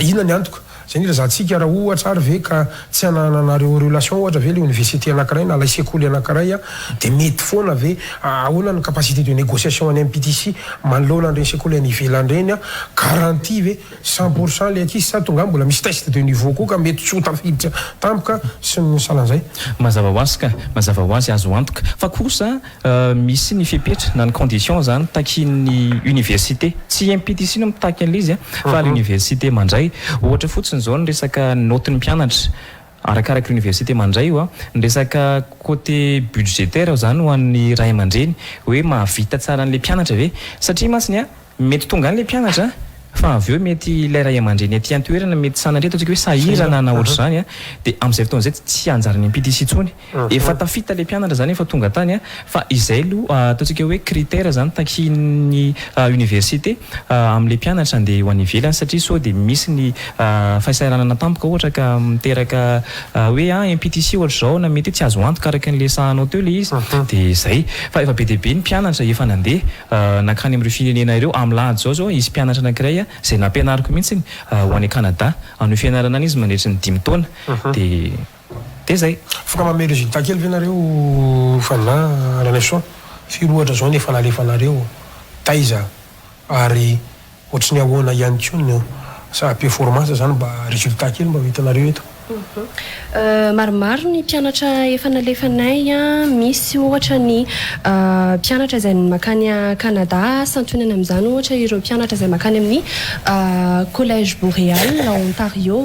inona ny antoka zay nila zatsika raha ohatra ary ve ka tsy anananareo relation ohatra ve le université anankiray na lay sekoly anankiray dia mety foana ve ahoana ny capacité de négociation any MPTC manoloana an'ireny sekoly any ivelan'ireny garantie ve 100% le ankizy sa tonga mbola misy test de niveau koa ka mety tsy ho tafiditra tampoka sy ny salan'izay
mazava ho azy azo antoka fa kosa misy ny fepetra na ny condition zany takin'ny université tsy MPTC no mitaky an'le izy fa l'université mandray ohatra fotsiny zao ny resaka noty ny mpianatra arakaraka l'université mandray io ny resaka côté budgétaire zany ho an'ny ray aman-dreny hoe mahavita tsara an'le mpianatra ve satria masiny mety tonga an'le mpianatra fa avy eo mety ilay ray aman-dreny aty an-toerana mety sanatreto atsika hoe sahirana na ohatra zany dia amin'izay fotoana izay tsy anjaran'ny MPTC intsony efa tafita le mpianatra zany efa tonga tany fa izay aloha ataontsika hoe critère zany takin'ny université amin'le mpianatra andeha ho any ivelany satria sao dia misy ny fahasahiranana tampoka ohatra ka miteraka hoe MPTC ohatra zao na mety hoe tsy azo antoka araka n'le sahanao teo le izy dia izay fa efa be dia be ny mpianatra efa nandeha nakany amin'ireo firenena ireo amin'ny lahady zao izy mpianatra anankiray zay nampianariko mihitsy ho any Canada amin'ny fianarana izy mandritra ny 5 taona dia zay
foka mame résultat kely ve nareo fana ranaso firohatra zao nefa nalefanareo taiza ary ohatrany ahoana ihany koa sa performance zany mba résultat kely mba hitanareo eto
maromaro ny mpianatra efa nalefanay misy ohatra ny mpianatra izay makany Canada santonana amin'izany ohatra ireo mpianatra izay makany amin'ny collège Boréal Ontario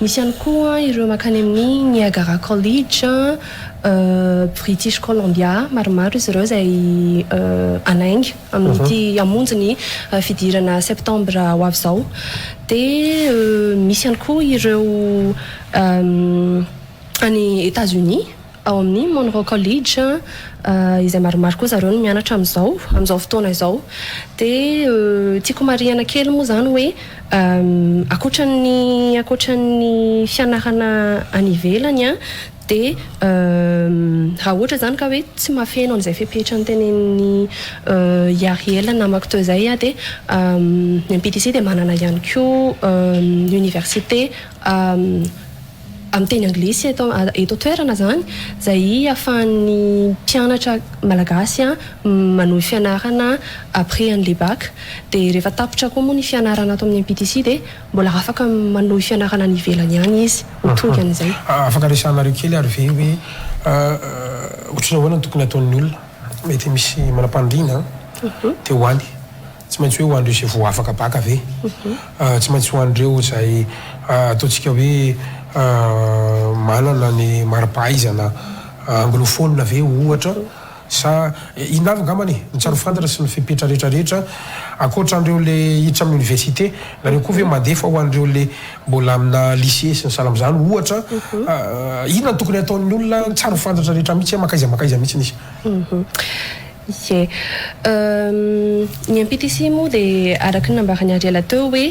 misy ihany koa ireo makany amin'ny Niagara College British Columbia maromaro izy ireo izay anaingy amin'ity hamonjy ny fidirana septambra ho avy izao dia misy ihany koa ireo any États-Unis ao amin'ny Monroe College izay maromaro koa zareo no mianatra amin'izao fotoana izao dia tiako marihana kely moa zany hoe akoatran'ny fianarana any ivelany dia raha ohatra zany ka hoe tsy mafeno an'izay fepetra ny tenen'ny Yariela namako teo izay dia MPTC dia manana ihany koa université amin'ny teny anglisy eto toerana zany zay ahafahan'ny mpianatra malagasy manohy fianarana après an'le bac dia rehefa tapitra koa moa ny fianarana ato amin'ny MPTC dia mbola afaka manohy fianarana ny ivelany ihany izy mitonga an'izay.
Afaka resanareo kely ary ve hoe ohatrany ahoana ny tokony ataon'ny olona mety misy manam-pandriana dia hoany tsy maintsy hoe hoandreo izay vao afaka baka ve tsy maintsy hoandreo izay ataontsika hoe manana ny mari-pahaizana anglophone ve ohatra sa inavy ngamany ny tsaro fantatra sy ny fipetra rehetrarehetra akoatran'ireo le hiditra amin'ny université nareo koa ve mandefa ho an'ireo le mbola amina lycée sy ny sahala amin'izany ohatra inona ny tokony ataon'ny olona tsaro fantatra rehetra mihitsy makaiza mihitsy izy.
Ie. Ny MPTC moa dia araky ny nambarany ariala teo hoe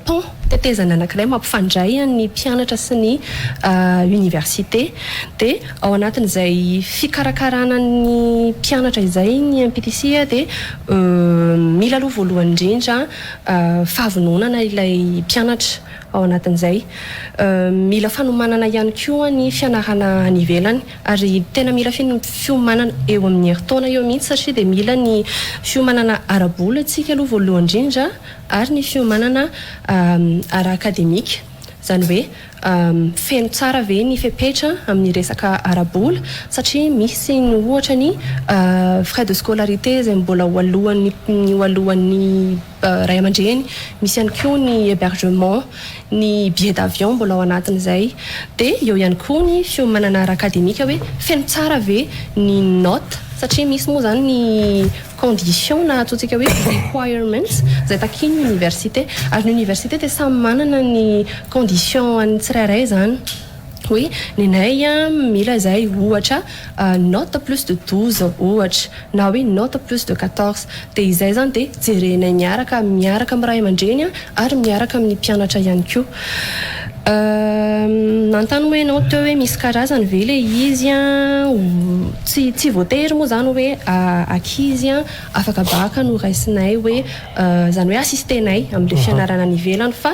pont tetezana anankiray mampifandray ny mpianatra sy ny université dia ao anatin'izay fikarakarana ny mpianatra izay ny MPTC dia mila aloha voalohany indrindra fahavononana ilay mpianatra ao anatin'izay mila fanomanana ihany koa ny fianarana any ivelany ary tena mila fiomanana eo amin'ny herintaona eo mihitsy satria dia mila ny fiomanana ara-bola antsika aloha voalohany indrindra ary ny fiomanana ara-akademika zany hoe feno tsara ve ny fepetra amin'ny resaka ara-bola satria misy ny ohatra ny frais de scolarité izay mbola alohan'ny ray aman-dreny misy ihany koa ny hébergement ny billet d'avion mbola ao anatin'izay dia eo ihany koa ny fiomanana ara-akademika hoe feno tsara ve ny note satria misy moa zany ny condition na ataontsika hoe requirements zay takin'ny université ary ny université dia samy manana ny condition an'ny tsirairay zany hoe nenay mila zay ohatra note plus de 12 ohatra na hoe note plus de 14 dia izay zany dia jerenay miaraka amin'ny ray aman-dreny ary miaraka amin'ny mpianatra ihany koa. Nantany hoe ianao teo hoe misy karazany ve le izy tsy voatery moa zany hoe akizy afaka baka no raisinay hoe zany hoe assistenay amin'le fianarana any ivelany fa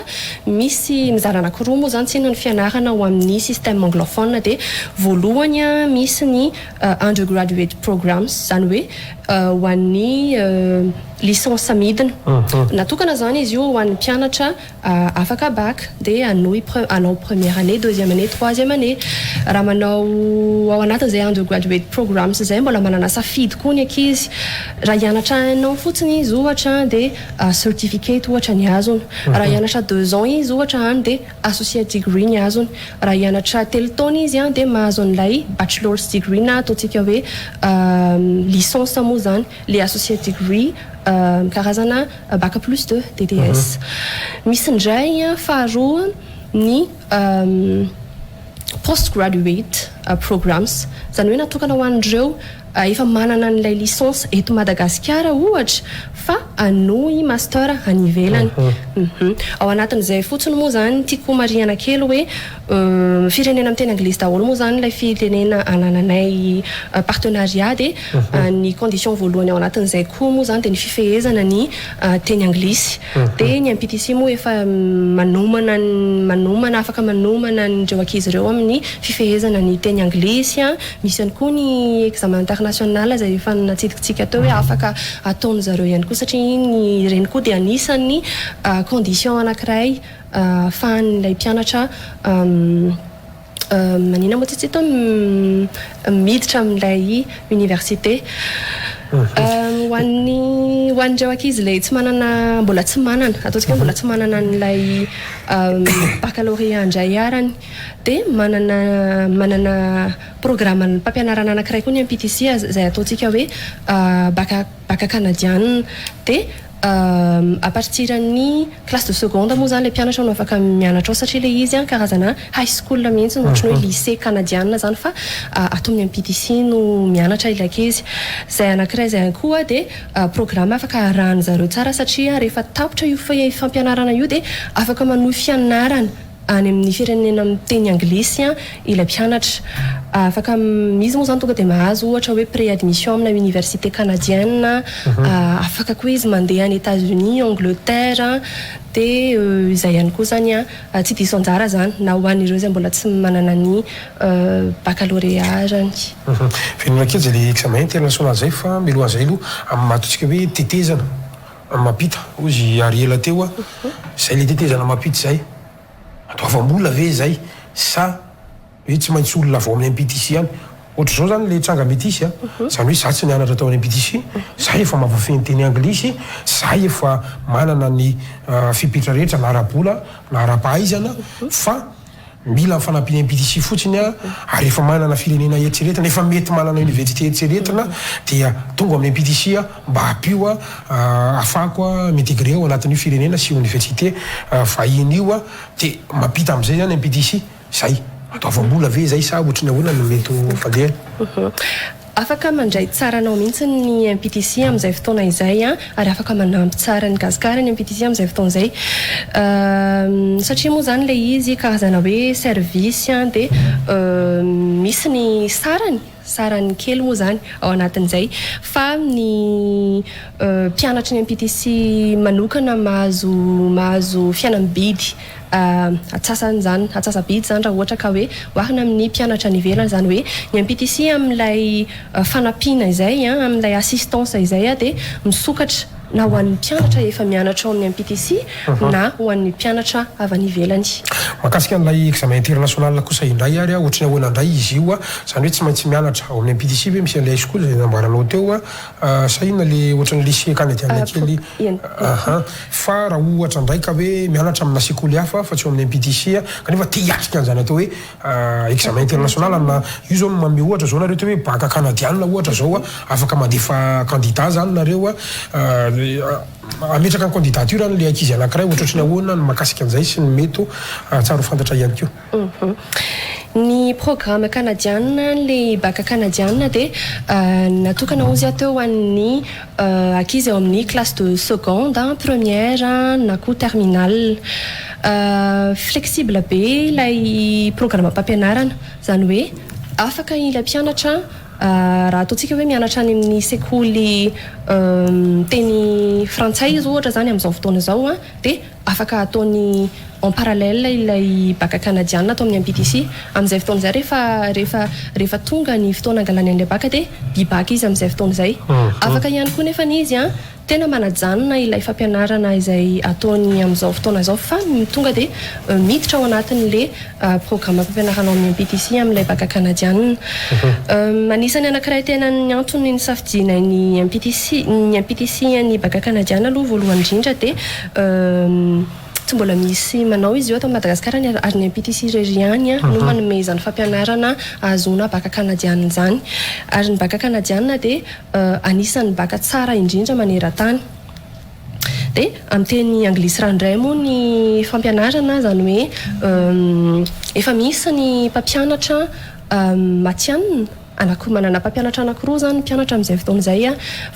misy mizara anankiroa moa zany tsena ny fianarana ho amin'ny système anglophone dia voalohany misy ny undergraduate programs zany hoe ho an'ny licence midina natokana zany izy io ho an'ny mpianatra afaka bac dia anao première année deuxième année troisième année raha manao ao anatin'izay undergraduate programs zay mbola manana safidy koa ny ankizy raha hianatra anao fotsiny izy ohatra dia certificate ohatra ny azony raha hianatra 2 ans izy ohatra any dia associate degree ny azony raha hianatra telo taona izy dia mahazo an'ilay bachelor's degree na ataontsika hoe licence moa zany le associate degree karazana bac plus 2 DDS. Misy indray faharoa ny postgraduate programs zany hoe natokana ho an'ireo efa manana an'ilay licence eto Madagasikara ohatra fa anohy master any ivelany ao anatin'izay fotsiny moa zany tiako mariana kely hoe firenena amin'ny teny anglisy daholo moa zany ilay firenena anananay partenariat dia ny condition voalohany ao anatin'izay koa moa zany dia ny fifehezana ny teny anglisy dia ny MPTC moa efa manomana afaka manomana nireo ankizy ireo amin'ny fifehezana ny teny anglisy misy ihany koa ny examen international zay efa natsidikitsika teo hoe afaka ataony zareo ihany koa satria ny reny koa dia anisan'ny condition anankiray ahafahan'ilay mpianatra manina moa tsitsy tao miditra amin'ilay université ho an'ireo ankizy ilay tsy manana mbola tsy manana ataontsika mbola tsy manana an'ilay baccalauréat indray arany dia manana programme mpampianarana anankiray koa ny MPTC zay ataontsika hoe bac canadienne dia à partir ny classe de seconde moa zany le mpianatra no afaka mianatra ao satria le izy karazana high school mihitsy ohatrany hoe lycée canadienne zany fa ato amin'ny MPTC no mianatra ilay ankizy zay anankiray zay koa dia programme afaka arahany zareo tsara satria rehefa tapitra io fampianarana io dia afaka manohy fianarana any amin'ny firenena miteny anglisy ilay mpianatra afaka izy moa zany tonga dia mahazo ohatra hoe pré-admission amina université canadienne afaka koa izy mandeha any États-Unis, Angleterre dia izay ihany koa zany tsy diso anjara zany na ho an'ireo izay mbola tsy manana ny baccalauréat zany.
Fianonakejy ilay examen international zay fa miloha zay aloha amin'ny matontsika hoe tetezana mampita ozy ariela teo zay le tetezana mampita zay ataovambola ve zay sa hoe tsy maintsy olona vao amin'ny MPTC any ohatra zao zany le tranga métis zany hoe za tsy nianatra atao amin'ny MPTC za efa mampafeny teny anglisy za efa manana ny fipitra rehetra na ara-bola na ara-pahaizana fa mila fanampiana MPTC fotsiny ary efa manana firenena eritreretina efa mety manana université eritreretina dia tonga amin'ny MPTC mba hampio afako m'intégrer ao anatin'io firenena sy université vahiny io dia mampita amin'izay zany MPTC zay ataovambola ve zay sa ohatrany ahoana no mety fandeha
afaka mandray tsara anao mihitsy ny MPTC amin'izay fotoana izay ary afaka manampy tsara ny gazikara ny MPTC amin'izay fotoana izay satria moa zany ilay izy karazana hoe service dia misy ny sarany kely moa zany ao anatin'izay fa ny mpianatra ny MPTC manokana mahazo fianam-bidy atsasabidy zany raha ohatra ka hoe oharina amin'ny mpianatra ny ivelany zany hoe ny MPTC amin'ilay fanampiana izay amin'ilay assistance izay dia misokatra na ho an'ny mpianatra efa mianatra ao amin'ny MPTC na ho an'ny mpianatra avy any ivelany.
Mahakasika an'ilay examen international kosa indray ary ohatrany ahoana indray izy io zany hoe tsy maintsy mianatra ao amin'ny MPTC hoe misy an'ilay skola izay namboaranao teo sa inona le ohatrany lycée canadien kely fa raha ohatra indray ka hoe mianatra amina sekoly hafa fa tsy ao amin'ny MPTC kanefa te hiatrika an'izany atao hoe examen international amina io zao manome ohatra zao nareo teo hoe bac canadienne ohatra zao afaka mandefa candidat zany nareo ametraka ny candidature an'ilay ankizy anankiray ohatrany ahoana ny mahakasika an'izay sy ny mety tsara ho fantatra ihany koa.
Ny programme canadienne le bac canadienne dia natokana ozy atao an'ny ankizy ao amin'ny classe de seconde première na koa terminale flexible be ilay programme mpampianarana zany hoe afaka ilay mpianatra raha ataontsika hoe mianatra any amin'ny sekoly teny frantsay izy ohatra zany amin'izao fotoana zao dia afaka ataony en parallèle ilay bac canadienne atao amin'ny MPTC amin'izay fotoana izay rehefa tonga ny fotoana angalany an'ilay bac dia bibac izy amin'izay fotoana izay afaka ihany koa nefa izy tena manajanona ilay fampianarana izay ataony amin'izao fotoana izao fa tonga dia miditra ao anatin'le programme fampianarana amin'ny MPTC amin'ilay bac canadienne anisany anankiray tena ny antony ny safidiana ny MPTC ny bac canadienne aloha voalohany indrindra dia tsy mbola misy manao izy io ato Madagasikara ary ny MPTC Rériany no manome izany fampianarana azona bac canadienne zany ary ny bac canadienne dia anisan'ny bac tsara indrindra maneran-tany dia amin'ny teny anglisy randray moa ny fampianarana zany hoe efa misy ny mpampianatra matianina manana mpampianatra anankiroa zany mpianatra amin'izay fotoana izay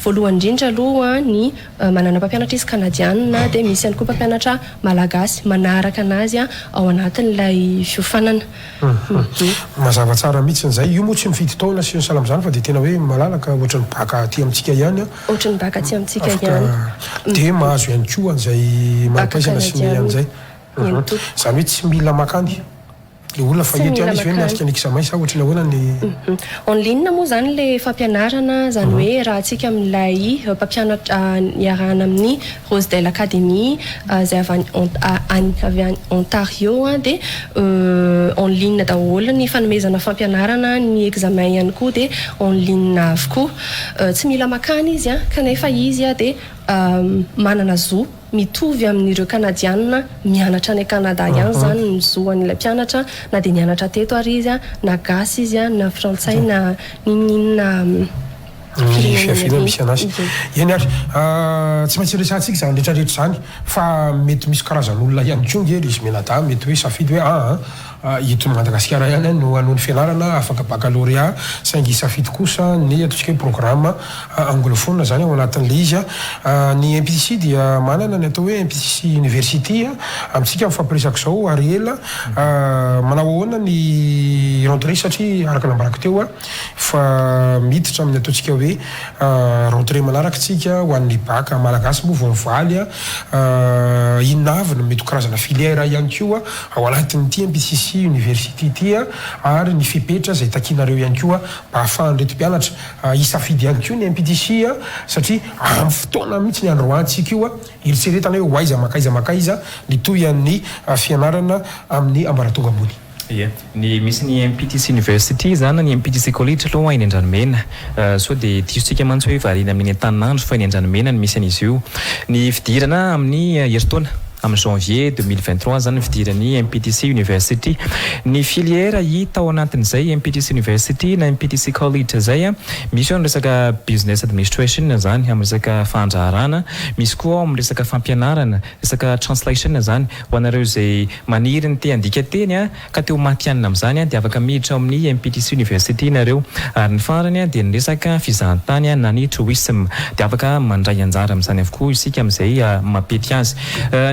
voalohany indrindra aloha ny manana mpampianatra izy canadienne dia misy ihany koa mpampianatra malagasy manaraka anazy ao anatin'ilay fiofanana.
Mazava tsara mihitsy n'izay io moa tsy mifidy taona sy ny salam zany fa dia tena hoe malalaka ohatrany bac aty amintsika ihany
ohatrany bac aty amintsika ihany
dia mahazo ihany koa an'izay mampaisana sy ny an'izay zany hoe tsy mila makany le olona fa eto ihany izy hoe miarika ny examen sa ohatrany ahoana ny
en ligne moa zany le fampianarana zany hoe raha antsika amin'ilay mpampianatra iarahana amin'ny Rosedale Academy izay avy any Ontario dia en ligne daholo ny fanomezana fampianarana ny examen ihany koa dia en ligne avokoa tsy mila makany izy kanefa izy dia manana zo mitovy amin'ireo canadienne mianatra any Canada ihany zany mizoan'ilay mpianatra na dia nianatra teto ary izy na gasy izy na frantsay na ninina
fiafiana misy anazy eny ary tsy maintsy resantsika zany rehetrarehetra zany fa mety misy karazan'olona ihany koa ngery izy menada mety hoe safidy hoe eto Madagasikara ihany no anony fianarana afaka baccalauréat saingy safidy kosa ny ataontsika hoe programme anglophone zany ao anatin'le izy ny MPTC dia manana ny atao hoe MPTC University amintsika mifampiresaka zao ary ela manao ahoana ny rentrée satria araka nambarako teo fa miditra amin'ny ataontsika hoe rentrée manaraka tsika ho an'ny bac malagasy moa vao mivaly inona avy no mety karazana filière ihany koa ao anatin'ity MPTC University ity ary ny fipetra zay takinareo ihany koa mba ahafahan'ireto mpianatra isafidy ihany koa ny MPTC satria amin'ny fotoana mihitsy ny androantsika io eritseretana hoe hoaiza makaiza ny toy an'ny fianarana amin'ny ambaratonga ambony.
Ny misy ny MPTC University zany ny MPTC College aloha eny Andranomena so dia tiantsika mantsy hoe variana amin'ny Antananandro fa eny Andranomena ny misy an'izy io ny fidirana amin'ny herintaona amin'ny janvier 2023 zany fidiran'ny MPTC University ny filière hita ao anatin'izay MPTC University na MPTC College zay misy ao amin'ny resaka business administration zany amin'ny resaka fandraharana misy koa amin'ny resaka fampianarana resaka translation zany ho anareo zay maniry ny te andika teny ka teo matianina amin'izany dia afaka miditra ao amin'ny MPTC University nareo ary ny farany dia ny resaka fizahantany na ny tourism dia afaka mandray anjara amin'izany avokoa isika amin'izay mapety azy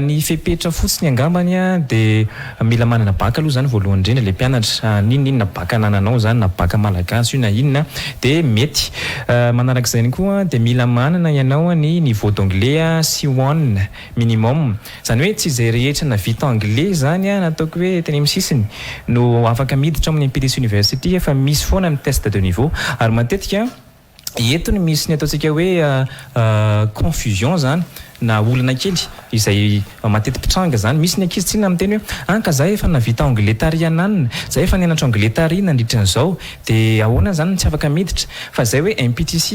ny fipetra fotsiny angambany dia mila manana bac aloha zany voalohany indrindra le mpianatra ninona bac nananao zany na bac malagasy io na inona dia mety manarak'izay ihany koa dia mila manana ianao ny niveau d'anglais C1 minimum zany hoe tsy izay rehetra na vita anglais zany nataoko hoe teny amin'ny sisiny no afaka miditra amin'ny MPTC University efa misy foana amin'ny test de niveau ary matetika eto ny misy ny ataontsika hoe confusion zany na olana kely izay matetim-pitranga zany misy ny ankizy tsy na miteny hoe anka zay efa navita anglais tary ananina zay efa nianatra anglais tary nandritran'izao dia ahoana zany tsy afaka miditra fa zay hoe MPTC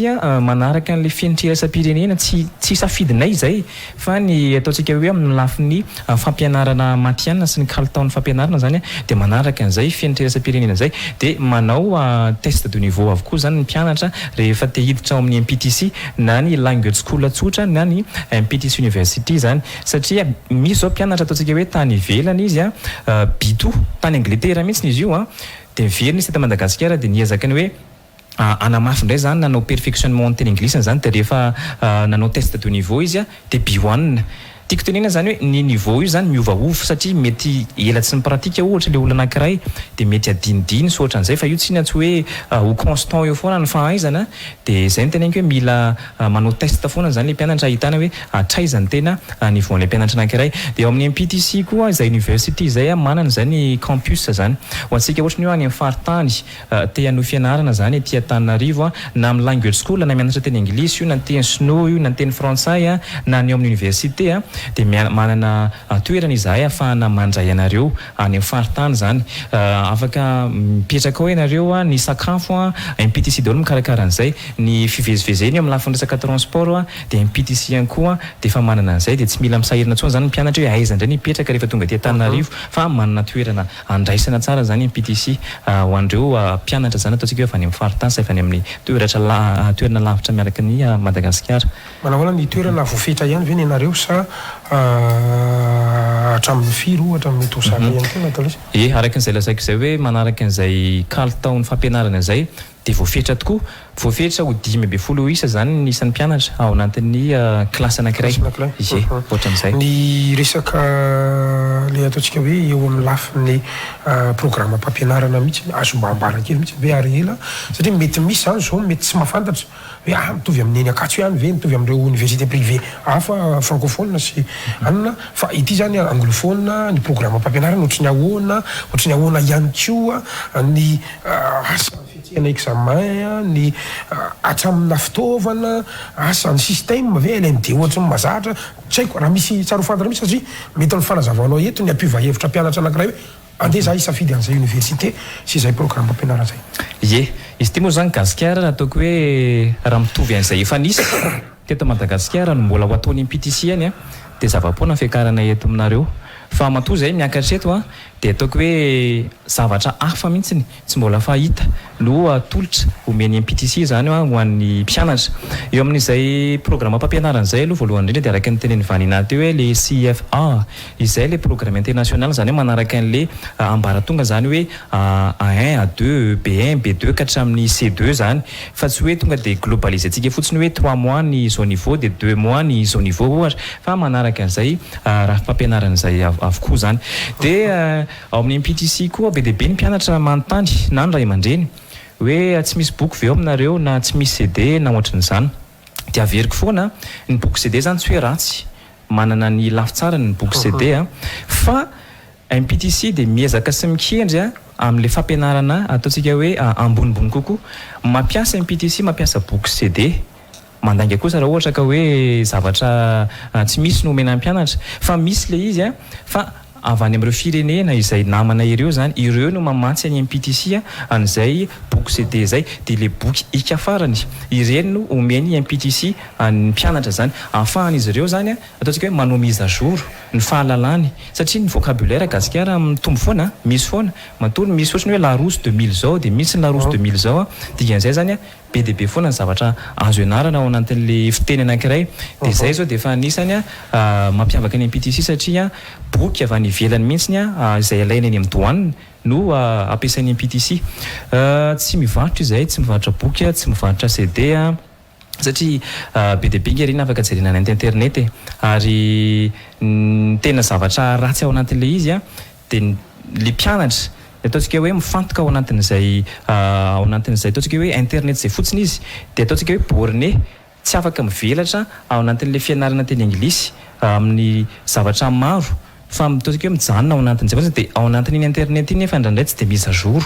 manaraka an'le fiantriraisam-pirenena tsy safidinay zay fa ny ataontsika hoe amin'ny lafin'ny fampianarana matianina sy ny kalitaon'ny fampianarana zany dia manaraka an'izay fiantriraisam-pirenena zay dia manao test de niveau avokoa zany ny mpianatra rehefa te hiditra ao amin'ny MPTC na ny language school tsotra na ny MPTC University zany satria misy zao mpianatra ataontsika hoe tany ivelany izy bito tany Angleterre mihitsy izy io dia miverina izy teto Madagasikara dia niezaka ny hoe anamafy indray zany nanao perfectionnement teny anglisany zany dia rehefa nanao test de niveau izy dia B1 tiako tenena zany hoe ny niveau io zany miovaova satria mety ela tsy ny pratika ohatra le olona anankiray dia mety adinidiny sy ohatran'izay fa io tsy natsy hoe ho constant eo foana ny fahaizana dia izay ny teneniko hoe mila manao test foana zany le mpianatra ahitana hoe atraizany tena niveau an'ilay mpianatra anankiray dia ao amin'ny MPTC koa izay university izay manana zany campus zany ho antsika ohatra ny hoe any amin'ny faritany te hanohy fianarana zany ety Antananarivo na amin'ny language school na mianatra teny anglisy io na ny teny sinoa io na ny teny frantsay na ny ao amin'ny université dia manana toerana izahay ahafahana mandray anareo any amin'ny faritany zany afaka mipetraka ao ianareo ny sakafo MPTC daholo mikarakara an'izay ny fivezivezeny amin'ny lafiny resaka transport dia MPTC ihany koa dia efa manana an'izay dia tsy mila misahirana tsony zany mpianatra hoe aiza indray nipetraka rehefa tonga ty Antananarivo fa manana toerana andraisana tsara zany MPTC ho andreo mpianatra zany ataontsika hoe efa any amin'ny faritany sa efa any amin'ny toerana lavitra miaraka ny Madagasikara.
Manahoana ny toerana voafetra ihany ve ny ianareo sa hatramin'ny firy ohatra amin'ny tosaka ihany koa natao
araka an'izay lazaiko izay hoe manaraka an'izay kalitaon'ny fampianarana izay dia voafetra tokoa voafetra ho 10 isa zany ny isan'ny mpianatra ao anatin'ny klasy anankiray ohatran'izay
ny resaka le ataontsika hoe eo amin'ny lafin'ny programme mpampianarana mihitsy azo mba ambarakely mihitsy ve ary ela satria mety misy zany zao mety tsy mahafantatra hoe mitovy amin'ny eny akatso ihany ve mitovy amin'ireo université privé hafa francophone sy anina fa ity zany anglophone ny programme mpampianarana ohatry ny ahoana ihany koa ny asa fiatsihana examen ny atramina fitaovana asa ny système ve LMD ohatra ny mazatra tsy haiko raha misy tsara hofantatra misy satria mety ny fanazavanao eto ny ampiva hevitra mpianatra anankiray hoe andeha za isafidy an'izay université sy izay programme mpampianarana zay
izy ty moa zany Gasikara ataoko hoe raha mitovy an'izay efa nisy teto Madagasikara no mbola ho ataony MPTC any dia zava-poana fiakarana eto aminareo fa matoa zay miakatra eto a dia ataoko hoe zavatra hafa mihitsiny tsy mbola fahita no atolotra omeny MPTC zany ho an'ny mpianatra eo amin'izay programme mpampianarana zay aloha voalohany indrindra dia araka ny teneny vanina teo hoe le CFA izay le programme international zany hoe manaraka an'le ambaratonga zany hoe A1 A2 B1 B2 ka hatramin'ny C2 zany fa tsy hoe tonga dia globalisé antsika fotsiny hoe 3 mois ny zao niveau dia 2 mois ny zao niveau ohatra fa manaraka an'izay raha fampianarana izay avokoa zany dia ao amin'ny MPTC koa be dia be ny mpianatra manontany na ny ray aman-dreny hoe tsy misy boky ve ao aminareo na tsy misy CD na ohatran'izany dia averiko foana ny boky CD zany tsy hoe ratsy manana ny lafitsara ny boky CD fa MPTC dia miezaka sy mikendry amin'le fampianarana ataontsika hoe ambonimbony kokoa mampiasa MPTC mampiasa boky CD mandanga kosa raha ohatra ka hoe zavatra tsy misy no omena mpianatra fa misy le izy fa avy any amin'ireo firenena izay namana ireo zany ireo no mamatsy any MPTC an'izay boky CD zay dia le boky ika farany ireny no omeny MPTC ny mpianatra zany ahafahan'izy ireo zany ataontsika hoe manao mise à jour ny fahalalany satria ny vocabulaire gasikara mitombo foana misy foana matono misy ohatrany hoe Larousse 2000 zao dia misy ny Larousse 2000 zao dikan'izay zany be dia be foana ny zavatra azo ianarana ao anatin'le fiteny anankiray dia zay zao dia efa anisany mampiavaka ny MPTC satria boky avy any ivelany mihitsiny izay alaina eny amin'ny douane no ampiasain'ny MPTC tsy mivarotra izay tsy mivarotra boky tsy mivarotra CD satria be dia be ngerina afaka jerena ny internet ary tena zavatra ratsy ao anatin'le izy dia le mpianatra ataontsika hoe mifantoka ao anatin'izay ataontsika hoe internet zay fotsiny izy dia ataontsika hoe borné tsy afaka mivelatra ao anatin'le fianarana teny anglisy amin'ny zavatra maro fa ataontsika hoe mijanona ao anatin'izay fotsiny dia ao anatin'iny internet iny nefa indraindray tsy dia mise à jour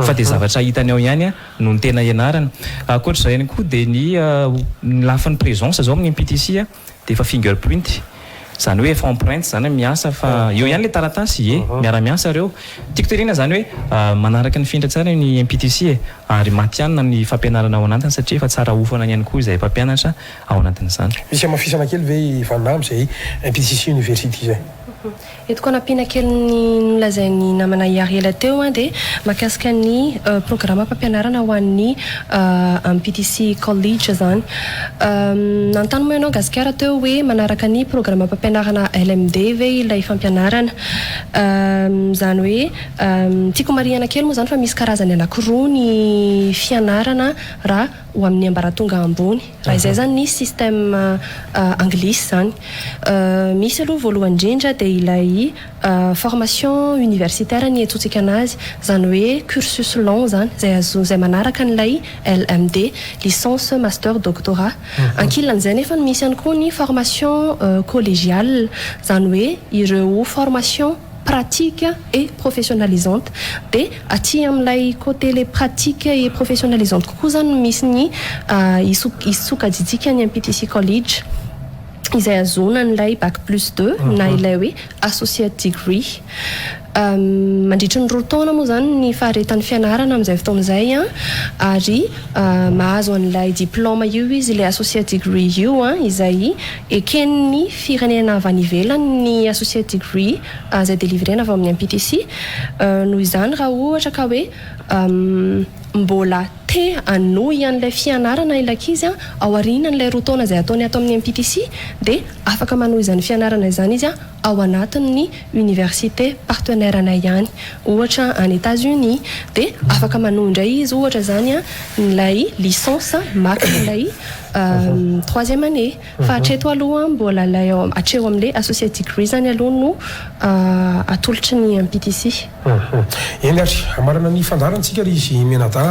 fa dia zavatra hitany ao ihany no ny tena ianarana ankoatr'izay ihany koa dia ny lafin'ny présence zao amin'ny MPTC dia efa fingerprint zany hoe efa empreinte zany miasa fa eo ihany le taratasy miara-miasa ireo tiako terina zany hoe manaraka ny findra tsara ny MPTC ary matianina ny fampianarana ao anatiny satria efa tsara ofana ihany koa izay mpampianatra ao anatin'izany
misy amafisana kely ve vanam zay MPTC university zay
eto koa nampiana kely ny nolazainy namana iary ela teo dia mahakasika ny programme mpampianarana ho an'ny MPTC college zany nanontany moa ianao gasikara teo hoe manaraka ny programme mpampianarana LMD ve ilay fampianarana zany hoe tiako marihana kely moa zany fa misy karazany anakiroa ny fianarana raha ho amin'ny ambaratonga ambony raha izay zany ny système anglisy zany misy aloha voalohany indrindra dia ilay formation universitaire ny etsotsika anazy zany hoe cursus long zany zay manaraka n'ilay LMD licence master doctorat ankilan'izay nefa misy ihany koa ny formation collégiale zany hoe ireo formation pratique et professionnalisante dia aty amin'ilay côté les pratiques et professionnalisantes kokoa zany misy ny isokajijika ny MPTC college izay azona n'ilay bac plus 2 na ilay hoe associate degree mandritra ny roa taona moa zany ny faharetan'ny fianarana amin'izay fotoan'izay ary mahazo an'ilay diplôma io izy ilay associate degree io izay eken'ny firenena avy any ivelany ny associate degree izay délivrena avy amin'ny MPTC noho izany raha ohatra ka hoe mbola te anohy an'ilay fianarana ilakizy ao aorianan'ilay roa taona izay ataony ato amin'ny MPTC dia afaka manohy izany fianarana izany izy ao anatin'ny université partenaire anay ihany ohatra any États-Unis dia afaka manohy indray izy ohatra zany n'ilay licence maka n'ilay troisième année fa hatreto aloha mbola lay hatreo amin'ilay associate degree zany aloha no atolotry ny MPTC
eny ary amarana ny fandarantsika ry izy menada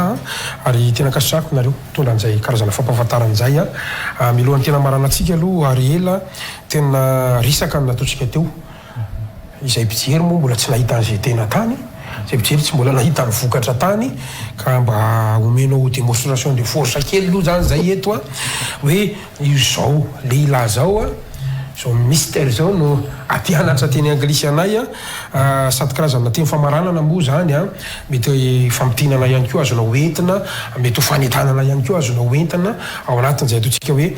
ary tena kasitrako nareo tondra an'izay karazana fampafantaran'izay milohan'ny tena marana antsika aloha ary ela tena risaka ny nataontsika teo izay mpijery moa mbola tsy nahita an'izay tena tany izay mpijery tsy mbola nahita ny vokatra tany ka mba omenao démonstration de force kely aloha zany zay eto hoe io zao lehilahy zao zao mystère zao no ampianatra teny anglisy anay sady karazana teny famaranana moa zany mety fampitinana ihany koa azonao entina mety ho fanetanana ihany koa azonao entina ao anatin'izay ataontsika hoe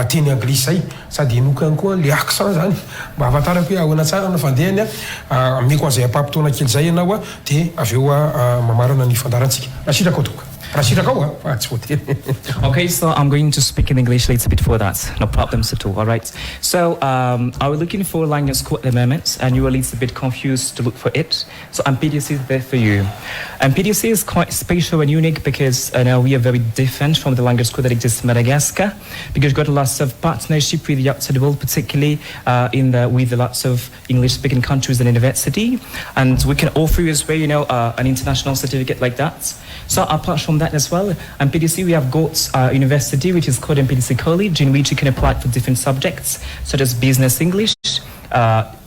teny anglisy zay sady enoka ihany koa le accent zany mba ahafantarako hoe ahoana tsara na fandehany ameko an'izay ampampitona kely zay ianao dia avy eo mamarana ny fandarantsika rasiraka ao toka.
Okay, so I'm going to speak in English a little bit for that. No problems at all right? So are we looking for a language school at the moment and you're a little bit confused to look for it? So MPDC is there for you. MPDC is quite special and unique because we are very different from the language school that exists in Madagascar because we've got lots of partnership with the outside world, particularly with lots of English-speaking countries and university. And we can offer you as well, an international certificate like that. So apart from that as well, MPDC we have got a university which is called MPDC College, in which you can apply for different subjects such as business English,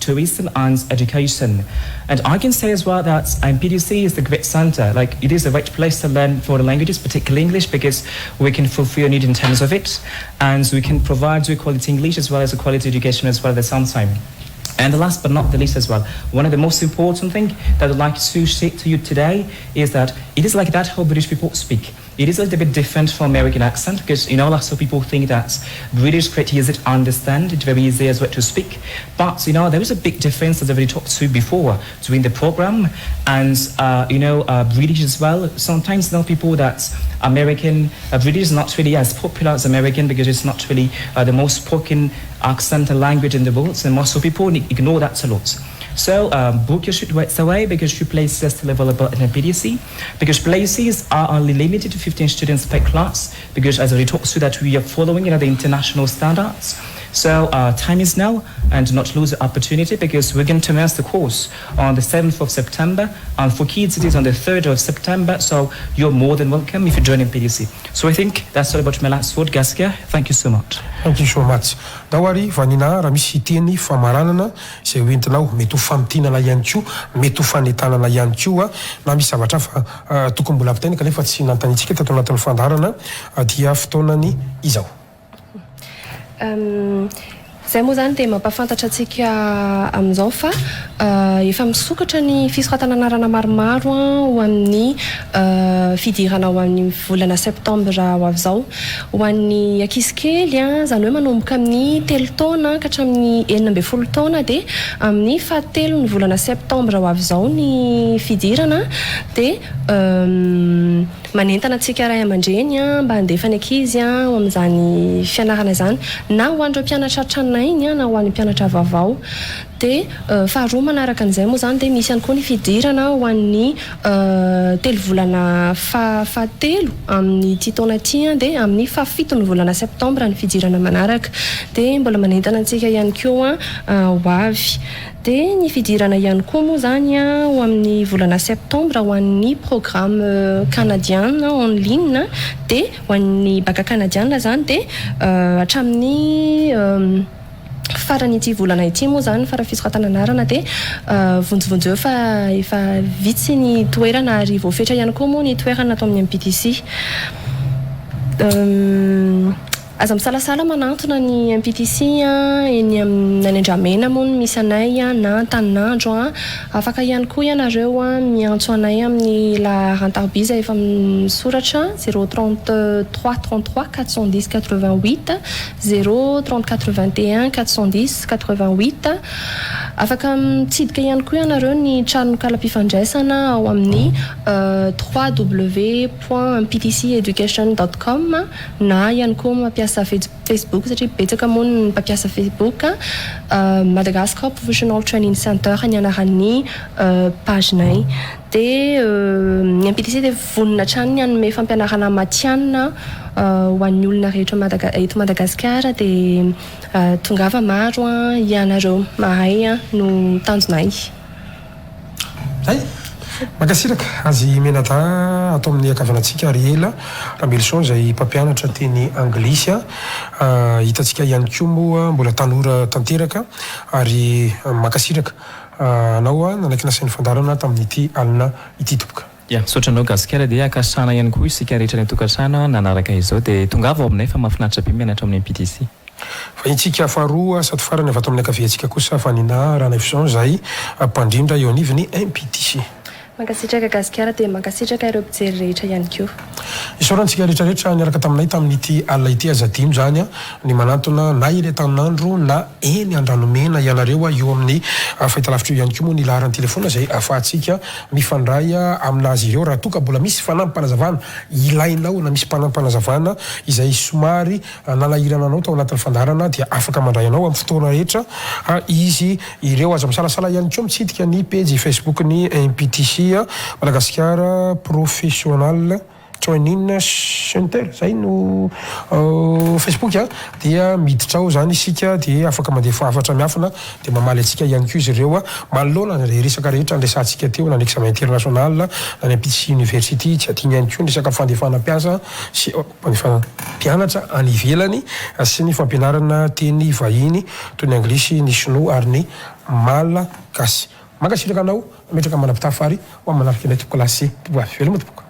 tourism and education. And I can say as well that MPDC is the great center. Like, it is the right place to learn foreign languages, particularly English, because we can fulfill your need in terms of it, and we can provide you quality English as well as a quality education as well at the same time. And the last but not the least as well, one of the most important things that I'd like to say to you today is that it is like that how British people speak. It is a little bit different from American accent because, lots of people think that British quite easy to understand, it's very easy as well to speak. But, there is a big difference, as I've already talked to before, between the program and, British as well. Sometimes, people that British is not really as popular as American because it's not really the most spoken accent and language in the world, and most people ignore that a lot. So book your seat right away because your places are still available in MPDC, because places are only limited to 15 students per class, because as I already talked to that we are following the international standards. So time is now, and not lose the opportunity because we're going to commence the course on the 7th of September, and for kids it is on the 3rd of September, so you're more than welcome if you join MPDC. So I think that's all about my last word, Gaskia. Thank you so much.
Thank you so much. Dawari vanina raha misy teny famaranana izay hoentinao mety ho famtinana ihany koa, mety ho fanetanana ihany koa na misy zavatra fa tokony mbola ampitainy kanefa tsy nantanitsika tato anatin'ny fandarana dia fotoanany izao.
Zay moa zany dia mampafantatra antsika amin'izao fa efa misokatra ny fisoratananarana maromaro ho amin'ny fidirana ho amin'ny volana septambra ho avy izao ho an'ny ankizy kely zany hoe manomboka amin'ny 3 taona ka hatramin'ny 9 taona dia amin'ny 7 ny volana septambra ho avy izao ny fidirana dia manentana antsika ray aman-dreny mba handefa ny ankizy ao amin'izany fianarana izany na ho an'ireo mpianatra tranainy na ho an'ny mpianatra vaovao. Dia faharoa manaraka an'izay moa zany dia misy ihany koa ny fidirana ho an'ny 3 volana fahatelo amin'ny ity taona ity dia amin'ny 7 ny volana septambra ny fidirana manaraka dia mbola manentana antsika ihany koa ho avy. Dia ny fidirana ihany koa moa zany ho amin'ny volana septambra ho an'ny programme canadien en ligne dia ho an'ny bac canadien zany dia hatramin'ny farany ity volana ity moa zany fara fisoratananarana dia vonjovonjo efa vitsy ny toerana ary voafetra ihany koa moa ny toerana atao amin'ny MPDC. Aza misalasala manantona ny MPDC eny amin'ny Andramena moa misy anay na Taninandro afaka ihany koa ianareo miantso anay amin'ny la Rantarbiza efa misoratra 033 33 410 88 034 21 410 88. Afaka mitsidika ihany koa ianareo ny tranokala-pifandraisana ao amin'ny www.mpdceducation.com na ihany koa mampiasa Facebook satria betsaka moa ny mpampiasa Facebook. Madagascar Professional Training Center ny anaran'ny pagenay. Dia ny MPDC dia vonona hatrany ny hanome fampianarana matianina ho an'ny olona rehetra eto Madagasikara dia tongava maro ianareo mahay no tanjonay.
Makasiraka azy menata atao amin'ny akavanantsika ary ela Ramelson izay mpampianatra teny anglisy hitantsika ihany koa moa mbola tanora tanteraka ary makasiraka anao nanaiky nasain'ny fandarana tamin'ity alina ity topoka.
Sotranao Gasikara dia akasana ihany koa isika rehetra ny tokantrano nanaraka izao dia tongava ao aminay fa mahafinaritra be mianatra amin'ny MPDC.
fa itsika faharoa sady farany avy ato amin'ny akaviantsika kosa fa nina Rana Efison zay mpandrindra eo anivony MPTC.
Mankasitraka Gasikara dia mankasitraka ireo mpijery rehetra ihany koa.
Isaorantsika rehetrarehetra niaraka taminay tamin'ity alina ity azadimy zany ny manantona na iretanandro na eny Andranomena ianareo eo amin'ny fahitalavitra ihany koa moa ny laharany telefona zay ahafahantsika mifandray aminazy ireo raha toka mbola misy fanampanazavana ilainao na misy fanampanazavana izay somary nalahirana anao tao anatin'ny fandarana dia afaka mandray anao amin'ny fotoana rehetra izy ireo aza misalasala ihany koa mitsidika ny page Facebook ny MPTC Madagasikara Professional Training Center zay no Facebook dia miditra ao zany isika dia afaka mandefa afatra miafina dia mamaly atsika ihany koa izy ireo manolona ny resaka rehetra andresantsika teo na ny examen international na ny MPTC University tsy atigny ihany koa ny resaka fandefana mpiasa sy fandefana mpianatra any ivelany sy ny fampianarana teny vahiny toy ny anglisy ny sinoa ary ny malagasy. Makasitraka anao metraka manapitafary ho manaraka ilay topoka lasy veloma topoka.